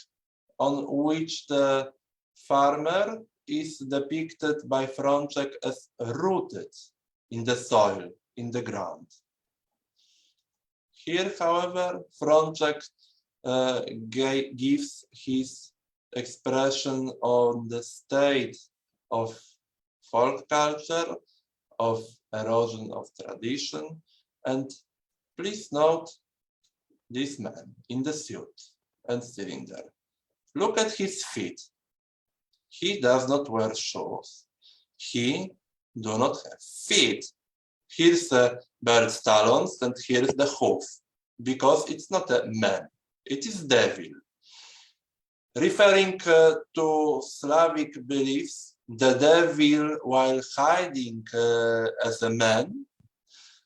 on which the farmer is depicted by Frączek as rooted in the soil, in the ground. Here, however, Frączek gives his expression on the state of folk culture, of erosion of tradition, and please note this man in the suit and cylinder. Look at his feet. He does not wear shoes. He do not have feet. Here's a bird's talons and here's the hoof, because it's not a man, it is devil. Referring to Slavic beliefs, the devil, while hiding as a man,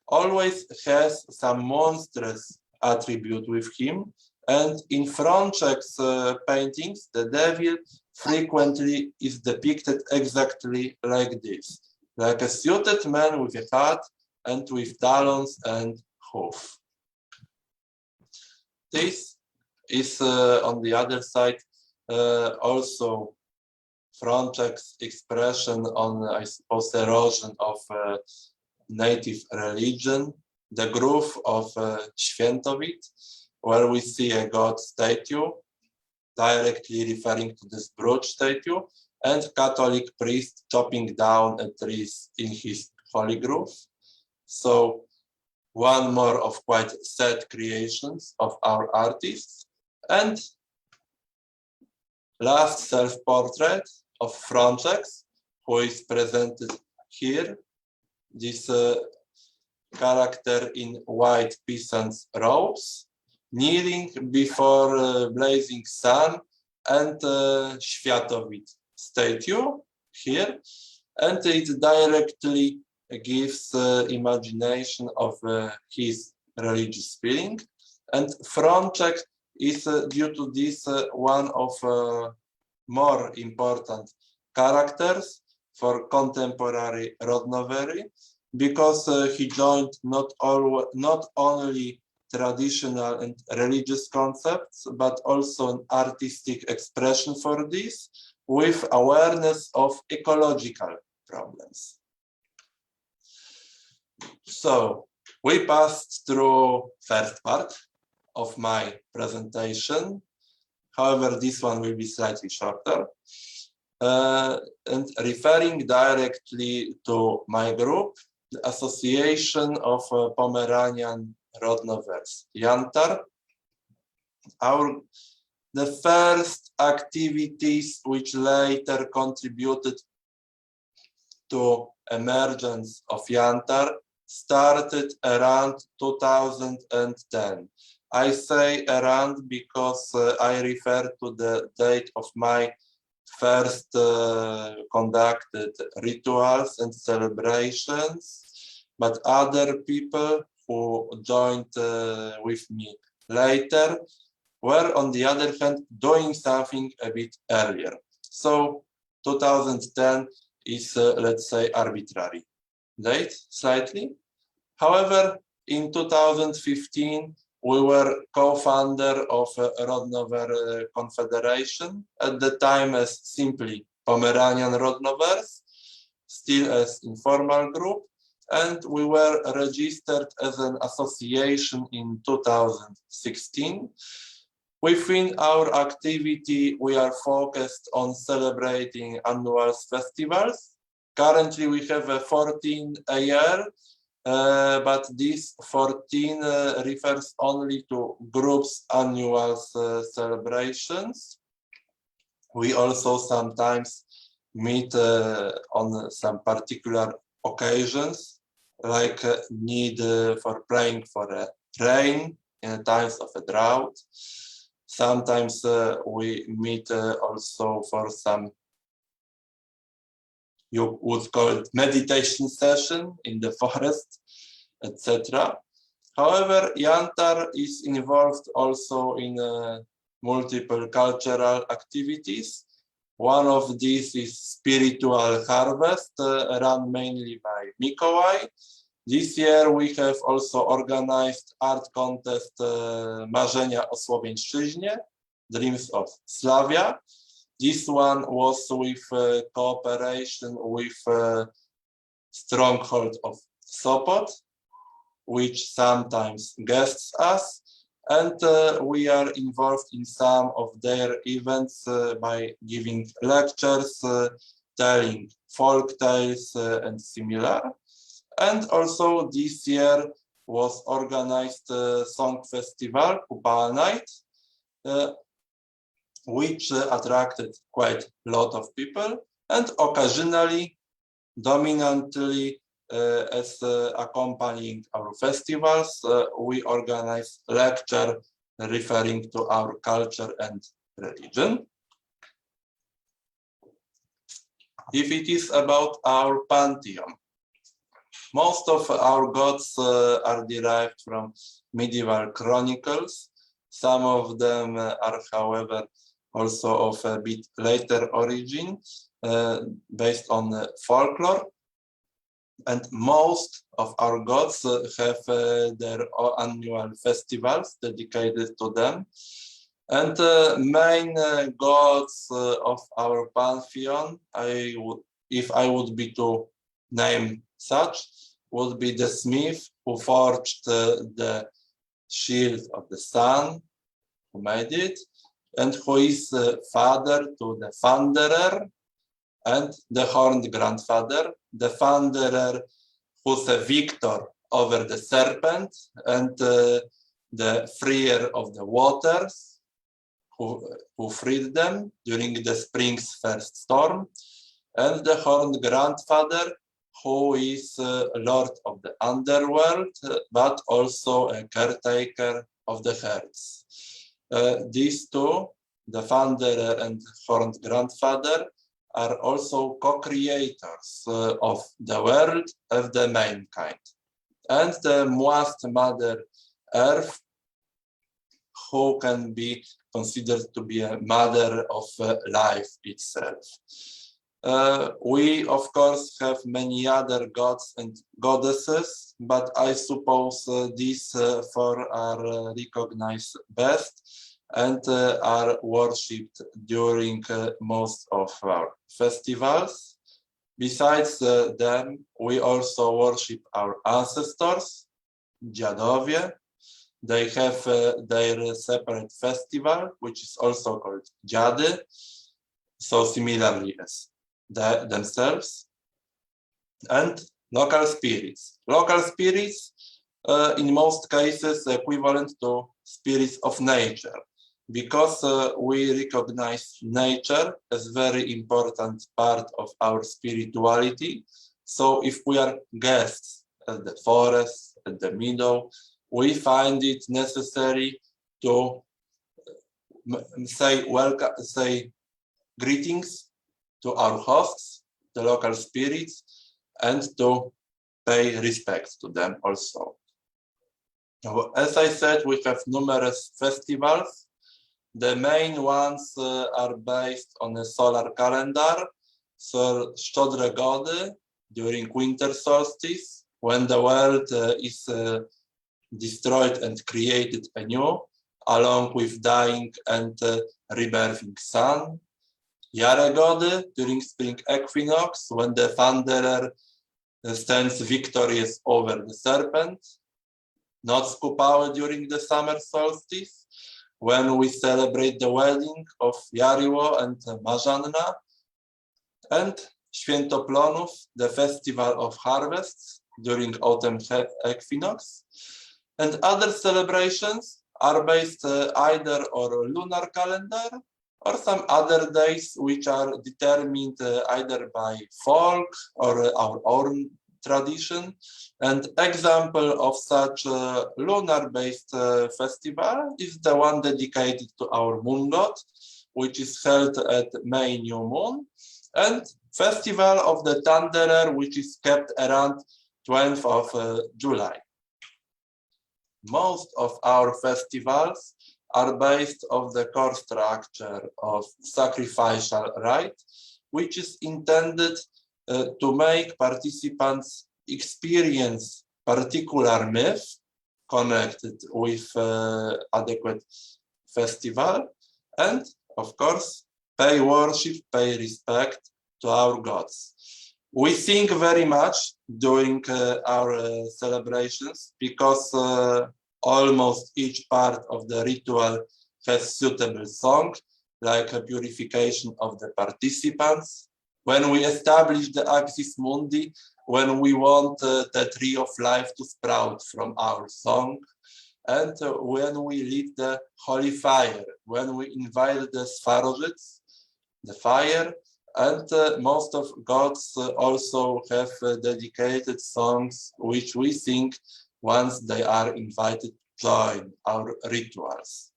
always has some monstrous attribute with him. And in Frączek's paintings, the devil frequently is depicted exactly like this, like a suited man with a hat and with talons and hoof. This is, on the other side, also Frączek's expression on, I suppose, erosion of native religion, the grove of Świętowit, where we see a god statue, directly referring to this brooch statue, and Catholic priest chopping down a tree in his holy grove. So one more of quite sad creations of our artists. And last self-portrait of Frączek, who is presented here. This character in white peasants' robes, kneeling before blazing sun and Światowid statue here, and it directly gives imagination of his religious feeling. And Frączek is due to this one of more important characters for contemporary Rodnovery, because he joined not only traditional and religious concepts, but also an artistic expression for this, with awareness of ecological problems. So we passed through first part of my presentation. However, this one will be slightly shorter. And referring directly to my group, the Association of Pomeranian Rodnovers, Jantar, the first activities which later contributed to emergence of Jantar started around 2010. I say around because I refer to the date of my first conducted rituals and celebrations, but other people who joined with me later were, on the other hand, doing something a bit earlier. So 2010 is, let's say, arbitrary date, slightly. However, in 2015, we were co-founder of Rodnover Confederation, at the time as simply Pomeranian Rodnovers, still as informal group, and we were registered as an association in 2016. Within our activity, we are focused on celebrating annual festivals. Currently, we have 14 a year, but this 14 refers only to groups' annual celebrations. We also sometimes meet on some particular occasions, like need for praying for a rain in times of a drought. Sometimes we meet also for some, you would call it, meditation session in the forest, etc. However, Jantar is involved also in multiple cultural activities. One of these is spiritual harvest, run mainly by Mikołaj. This year we have also organized art contest Marzenia o Słowiańszczyźnie, Dreams of Slavia. This one was with cooperation with Stronghold of Sopot, which sometimes guests us, and we are involved in some of their events by giving lectures, telling folk tales and similar. And also this year was organized a song festival, Kupala Night, which attracted quite a lot of people, and occasionally, dominantly, as accompanying our festivals, we organize lecture referring to our culture and religion. If it is about our pantheon, most of our gods are derived from medieval chronicles. Some of them are, however, also of a bit later origin, based on folklore. And most of our gods have their annual festivals dedicated to them. And main gods of our pantheon, if I would be to name such, would be the smith who forged the shield of the sun, who made it, and who is father to the Thunderer and the Horned Grandfather. The Thunderer, who's a victor over the serpent, and the freer of the waters, who freed them during the spring's first storm, and the Horned Grandfather, who is Lord of the underworld, but also a caretaker of the herds. These two, the Wanderer and Horned Grandfather, are also co-creators of the world of the mankind. And the Moist Mother Earth, who can be considered to be a mother of life itself. We, of course, have many other gods and goddesses, but I suppose these four are recognized best and are worshipped during most of our festivals. Besides them, we also worship our ancestors, dziadowie. They have their separate festival, which is also called dziady, so similarly as themselves. And local spirits. Local spirits, in most cases, equivalent to spirits of nature, because we recognize nature as very important part of our spirituality. So if we are guests at the forest, at the meadow, we find it necessary to say greetings to our hosts, the local spirits, and to pay respect to them also. As I said, we have numerous festivals. The main ones are based on a solar calendar. So Szczodre Gody during winter solstice, when the world is destroyed and created anew, along with dying and rebirthing sun. Jare Gody during spring equinox, when the Wanderer stands victorious over the serpent. Noc Kupały during the summer solstice, when we celebrate the wedding of Jariło and Marzanna. And Święto Plonów, the festival of harvests during autumn equinox. And other celebrations are based either on lunar calendar or some other days which are determined either by folk or our own tradition. And example of such lunar-based festival is the one dedicated to our moon god, which is held at May new moon, and Festival of the Thunderer, which is kept around 12th of July. Most of our festivals are based on the core structure of sacrificial rite, which is intended to make participants experience particular myth connected with adequate festival, and of course pay worship, pay respect to our gods. We sing very much during our celebrations because almost each part of the ritual has suitable song, like a purification of the participants. When we establish the Axis Mundi, when we want the tree of life to sprout from our song, and when we lit the holy fire, when we invite the Swarożyc, the fire, and most of gods also have dedicated songs which we sing once they are invited to join our rituals.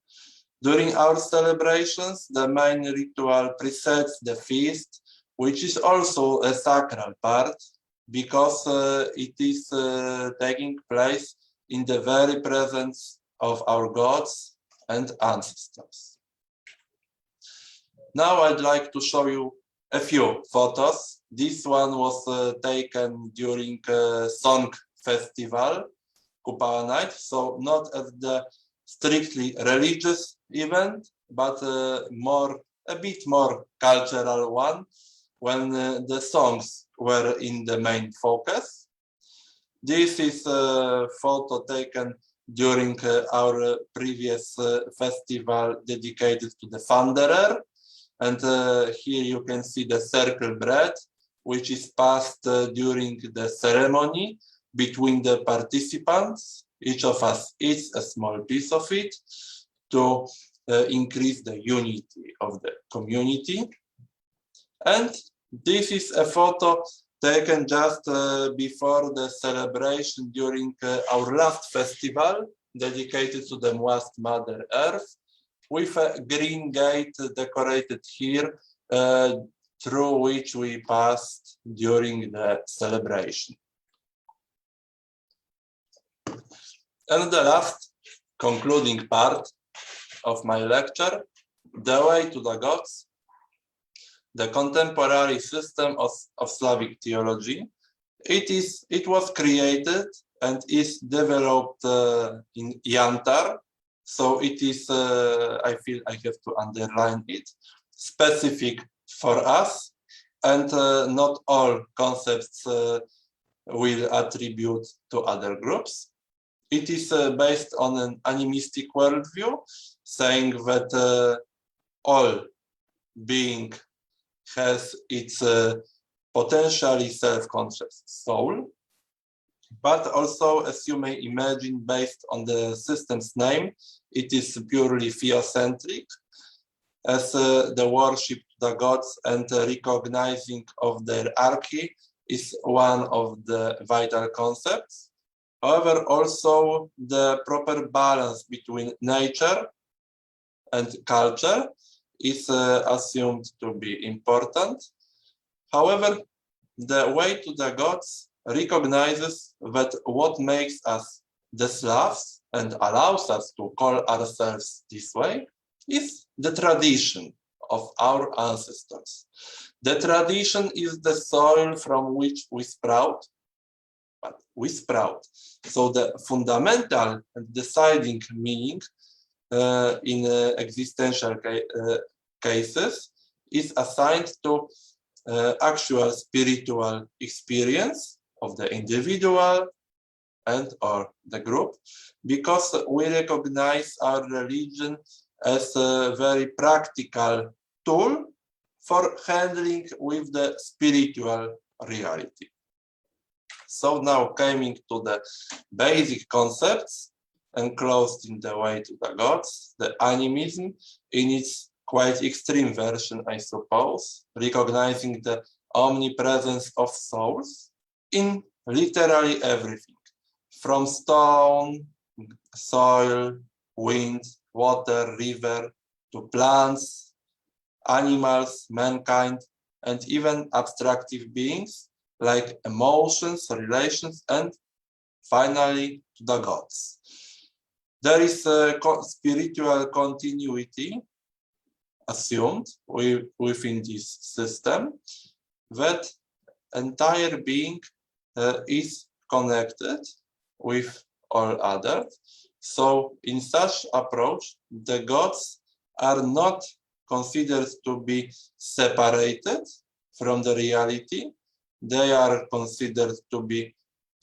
During our celebrations, the main ritual precedes the feast, which is also a sacral part because it is taking place in the very presence of our gods and ancestors. Now I'd like to show you a few photos. This one was taken during Song Festival, Kupała Night, so not as the strictly religious event, but a bit more cultural one, when the songs were in the main focus. This is a photo taken during our previous festival dedicated to the Wanderer. And here you can see the circle bread, which is passed during the ceremony between the participants. Each of us eats a small piece of it to increase the unity of the community. And this is a photo taken just before the celebration during our last festival dedicated to the Most Mother Earth, with a green gate decorated here through which we passed during the celebration. And the last concluding part of my lecture, the way to the gods, the contemporary system of Slavic theology. It was created and is developed in Yantar. So it is, I feel I have to underline it, specific for us, and not all concepts will attribute to other groups. It is based on an animistic worldview, saying that all being has its potentially self-conscious soul, but also, as you may imagine, based on the system's name, it is purely theocentric, as the worship to the gods and recognizing of their hierarchy is one of the vital concepts. However, also the proper balance between nature and culture is assumed to be important. However, the way to the gods recognizes that what makes us the Slavs and allows us to call ourselves this way is the tradition of our ancestors. The tradition is the soil from which we sprout, but we sprout. So the fundamental and deciding meaning in existential cases is assigned to actual spiritual experience of the individual and or the group, because we recognize our religion as a very practical tool for handling with the spiritual reality. So now coming to the basic concepts enclosed in the way to the gods, the animism in its quite extreme version, I suppose, recognizing the omnipresence of souls in literally everything, from stone, soil, wind, water, river, to plants, animals, mankind, and even abstractive beings like emotions, relations, and finally to the gods. There is a spiritual continuity assumed within this system, that entire being is connected with all others. So in such approach, the gods are not considered to be separated from the reality. They are considered to be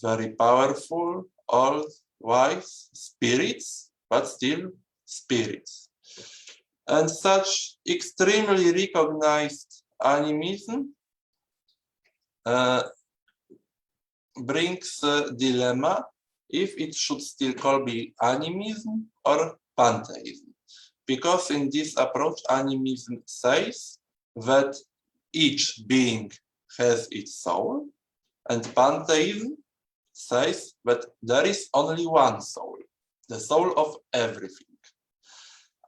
very powerful, old, wise spirits, but still spirits. And such extremely recognized animism brings a dilemma if it should still be animism or pantheism. Because in this approach, animism says that each being has its soul, and pantheism says that there is only one soul, the soul of everything.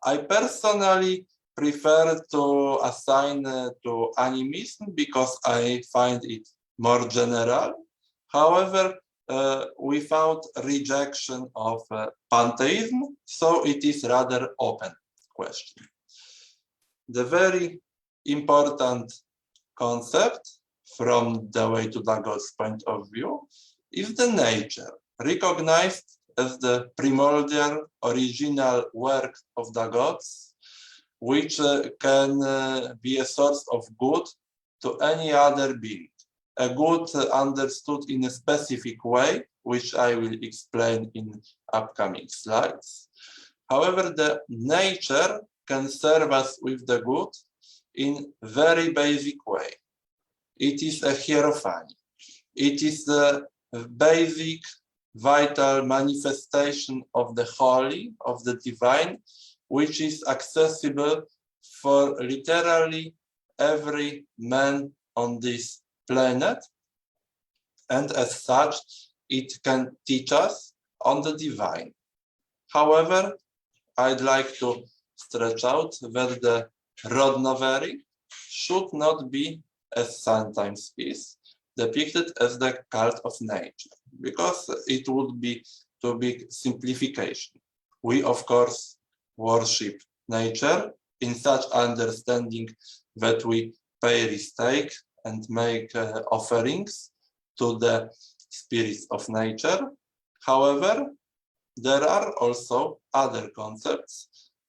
I personally prefer to assign to animism because I find it more general. However, without rejection of pantheism, so it is rather open question. The very important concept from the way to the gods point of view is the nature, recognized as the primordial original work of the gods, which can be a source of good to any other being. A good understood in a specific way, which I will explain in upcoming slides. However, the nature can serve us with the good in very basic way. It is a hierophany. It is the basic vital manifestation of the holy, of the divine, which is accessible for literally every man on this planet, and as such, it can teach us on the divine. However, I'd like to stretch out that the Rodnovery should not be, as sometimes is, depicted as the cult of nature, because it would be too big simplification. We, of course, worship nature in such understanding that we pay respect and make offerings to the spirits of nature. However, there are also other concepts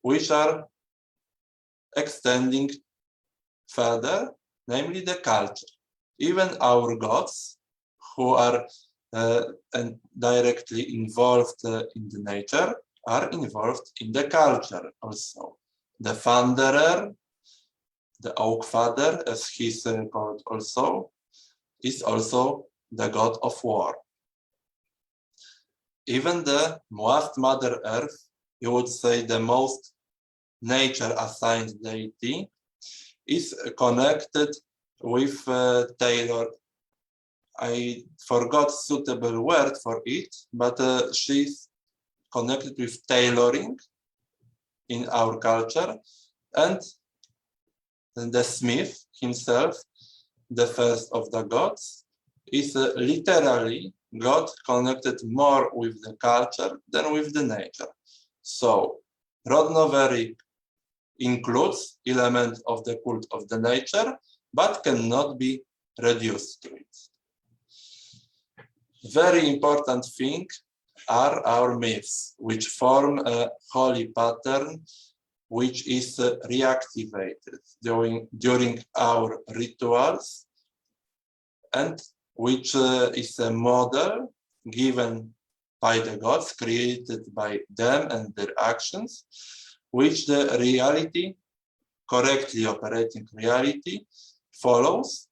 which are extending further, namely the culture. Even our gods, who are directly involved in the nature, are involved in the culture also. The Thunderer, the Oak Father, as he's called also, is also the god of war. Even the most Mother Earth, you would say the most nature-assigned deity, is connected with Taylor. I forgot suitable word for it, but she's connected with tailoring in our culture, and the smith himself, the first of the gods, is literally God connected more with the culture than with the nature. So Rodnovery includes elements of the cult of the nature, but cannot be reduced to it. Very important thing are our myths, which form a holy pattern which is reactivated during our rituals, and which is a model given by the gods, created by them and their actions, which the reality, correctly operating reality, follows.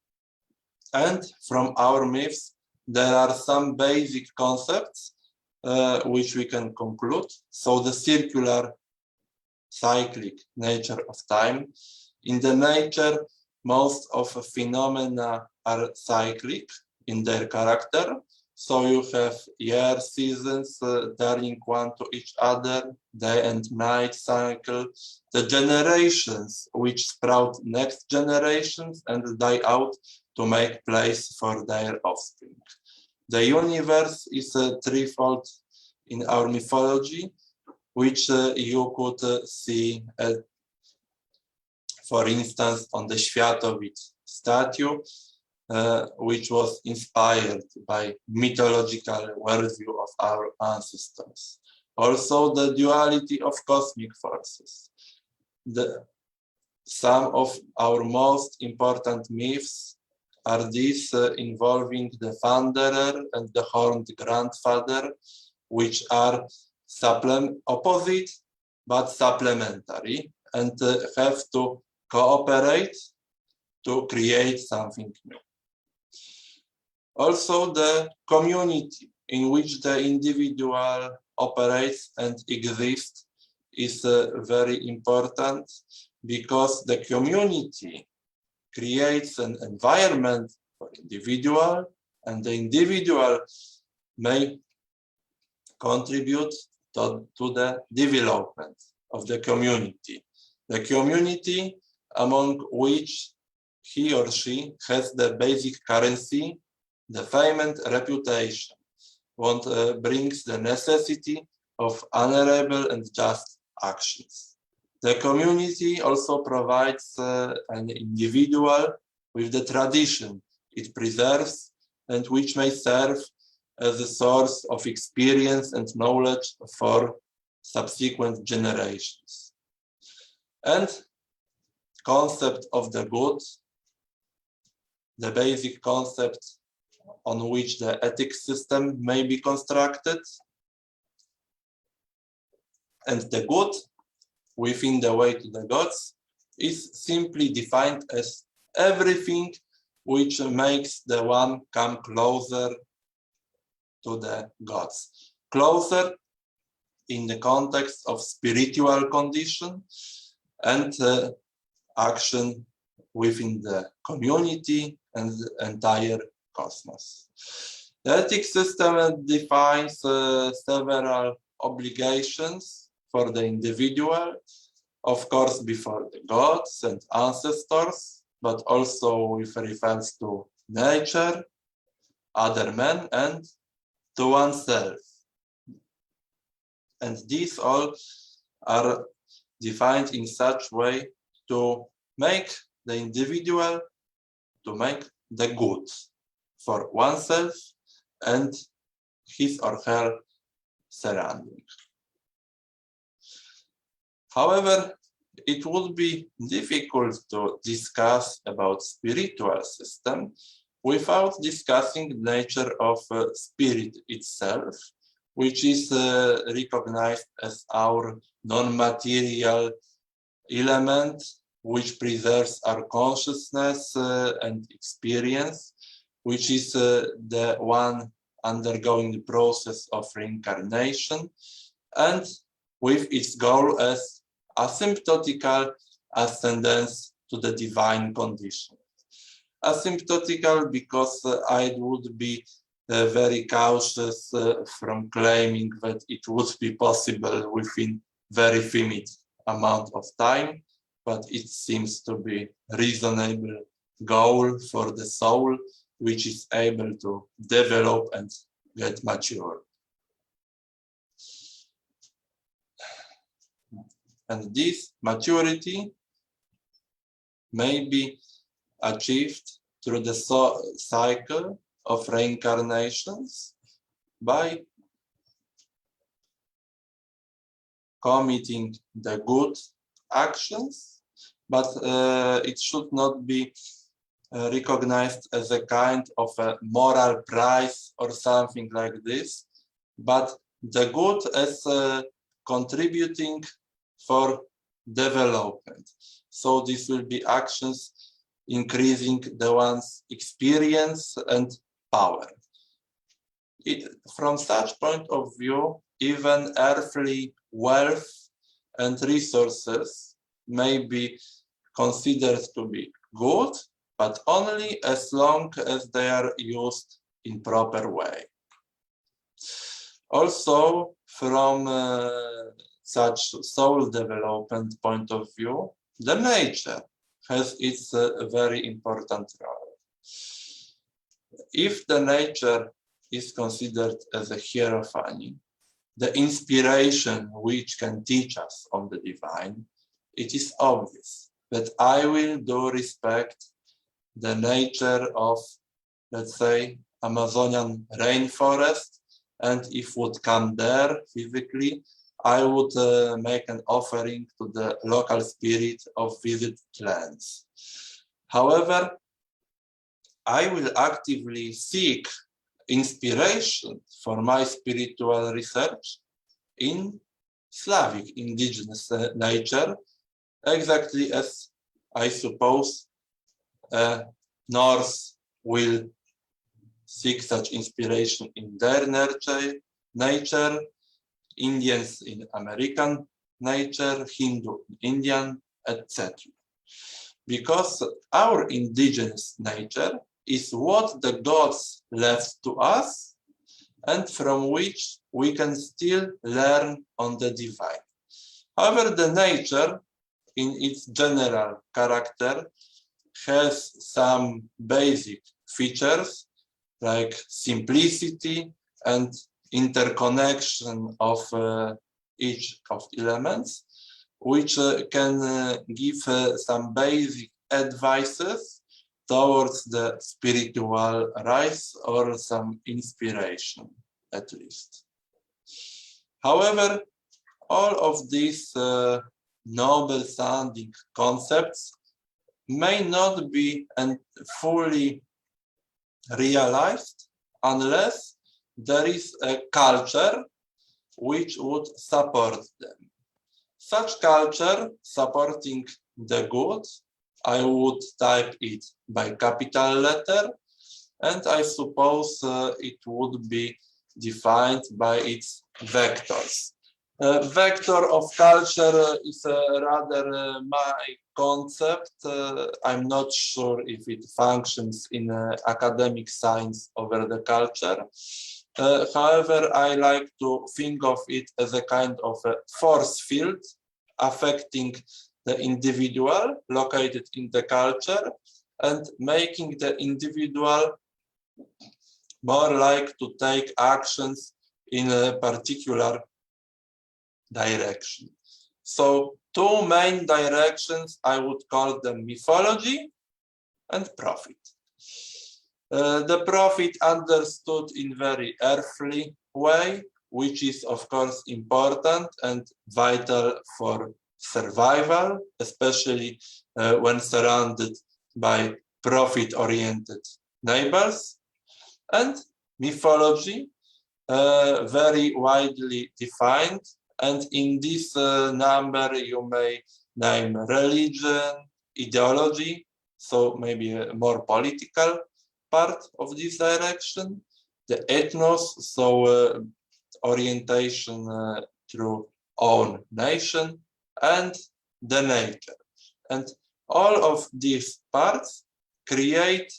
And from our myths, there are some basic concepts which we can conclude. So the circular, cyclic nature of time. In the nature, most of the phenomena are cyclic in their character. So you have year seasons daring one to each other, day and night cycle, the generations which sprout next generations and die out to make place for their offspring. The universe is threefold in our mythology, which you could see, for instance, on the Światowid statue, which was inspired by mythological worldview of our ancestors. Also, the duality of cosmic forces. Some of our most important myths are these involving the Thunderer and the Horned Grandfather, which are opposite but supplementary, and have to cooperate to create something new. Also, the community in which the individual operates and exists is very important, because the community creates an environment for individual, and the individual may contribute to the development of the community. The community among which he or she has the basic currency, the fame and reputation, what brings the necessity of honorable and just actions. The community also provides an individual with the tradition it preserves, and which may serve as a source of experience and knowledge for subsequent generations. And concept of the good, the basic concept on which the ethics system may be constructed, and the good within the way to the gods is simply defined as everything which makes the one come closer to the gods. Closer in the context of spiritual condition and action within the community and the entire cosmos. The ethics system defines several obligations for the individual, of course, before the gods and ancestors, but also with reference to nature, other men, and to oneself. And these all are defined in such way to make the individual, to make the good for oneself and his or her surrounding. However, it would be difficult to discuss about spiritual system without discussing the nature of spirit itself, which is recognized as our non-material element which preserves our consciousness and experience, which is the one undergoing the process of reincarnation, and with its goal as asymptotical ascendance to the divine condition. Asymptotical because I would be very cautious from claiming that it would be possible within very finite amount of time, but it seems to be a reasonable goal for the soul, which is able to develop and get mature. And this maturity may be achieved through the cycle of reincarnations by committing the good actions, but it should not be recognized as a kind of a moral prize or something like this, but the good as contributing for development. So this will be actions increasing the one's experience and power. From such point of view, even earthly wealth and resources may be considered to be good, but only as long as they are used in proper way. Also, from such soul development point of view, the nature has its very important role. If the nature is considered as a hierophany, the inspiration which can teach us on the divine, it is obvious that I will do respect the nature of, let's say, Amazonian rainforest, and if would come there physically, I would make an offering to the local spirit of visited lands. However, I will actively seek inspiration for my spiritual research in Slavic indigenous nature, exactly as I suppose Norse will seek such inspiration in their nature, Indians in American nature, Hindu in Indian, etc. Because our indigenous nature is what the gods left to us and from which we can still learn on the divine. However, the nature in its general character has some basic features like simplicity and interconnection of each of elements, which can give some basic advices towards the spiritual rise or some inspiration, at least. However, all of these noble sounding concepts may not be fully realized unless there is a culture which would support them. Such culture supporting the good, I would type it by capital letter, and I suppose it would be defined by its vectors. Vector of culture is rather my concept. I'm not sure if it functions in academic science over the culture. However, I like to think of it as a kind of a force field affecting the individual located in the culture and making the individual more like to take actions in a particular direction. So two main directions, I would call them mythology and prophet. The prophet understood in very earthly way, which is of course important and vital for survival, especially when surrounded by profit-oriented neighbors. And mythology, very widely defined. And in this number, you may name religion, ideology, so maybe a more political part of this direction, the ethnos, so orientation through own nation, and the nature. And all of these parts create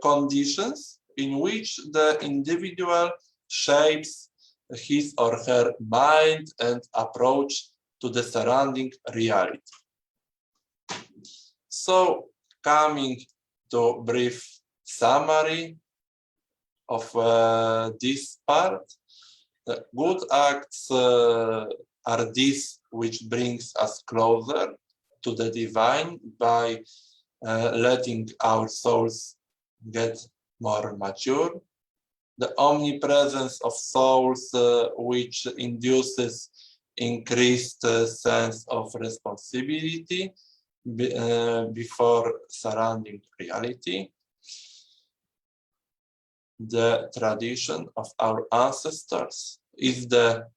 conditions in which the individual shapes his or her mind and approach to the surrounding reality. So, coming to brief summary of this part, the good acts are these which brings us closer to the divine by letting our souls get more mature. The omnipresence of souls which induces increased sense of responsibility before surrounding reality. The tradition of our ancestors is the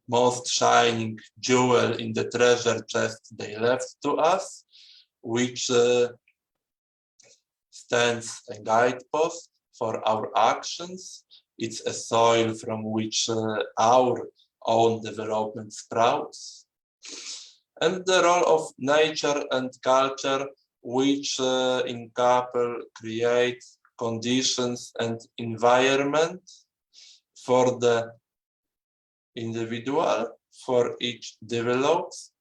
most shining jewel in the treasure chest they left to us, which stands a guidepost for our actions. It's a soil from which our own development sprouts. And the role of nature and culture, which in couple create conditions and environment for the individual, for each develops.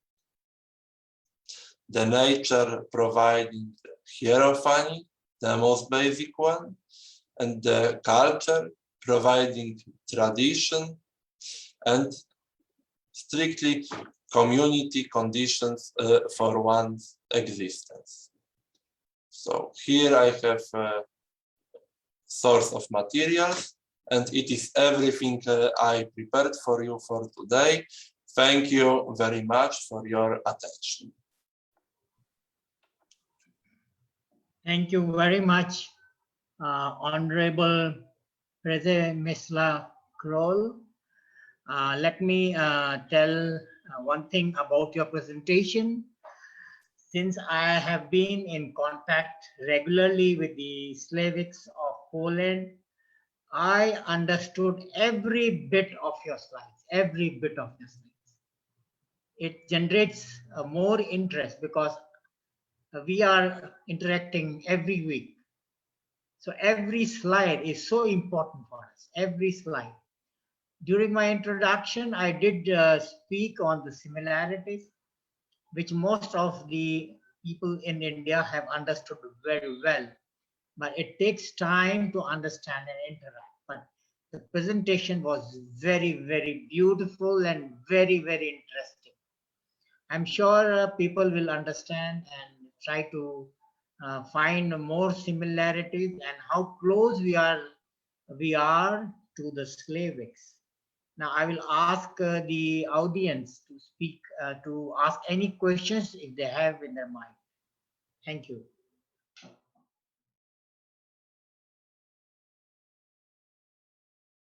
The nature providing hierophany, the most basic one, and the culture providing tradition and strictly community conditions for one's existence. So here I have a source of materials, and it is everything I prepared for you for today. Thank you very much for your attention. Thank you very much, Honorable Przemyslaw Krol. Let me tell one thing about your presentation. Since I have been in contact regularly with the Slavics of Poland, I understood every bit of your slides, every bit of your slides. It generates more interest because we are interacting every week. So every slide is so important for us, every slide. During my introduction, I did speak on the similarities, which most of the people in India have understood very well. But it takes time to understand and interact. But the presentation was very, very beautiful and very, very interesting. I'm sure people will understand and try to find more similarities and how close we are to the Slavics. Now I will ask the audience to speak, to ask any questions if they have in their mind. Thank you.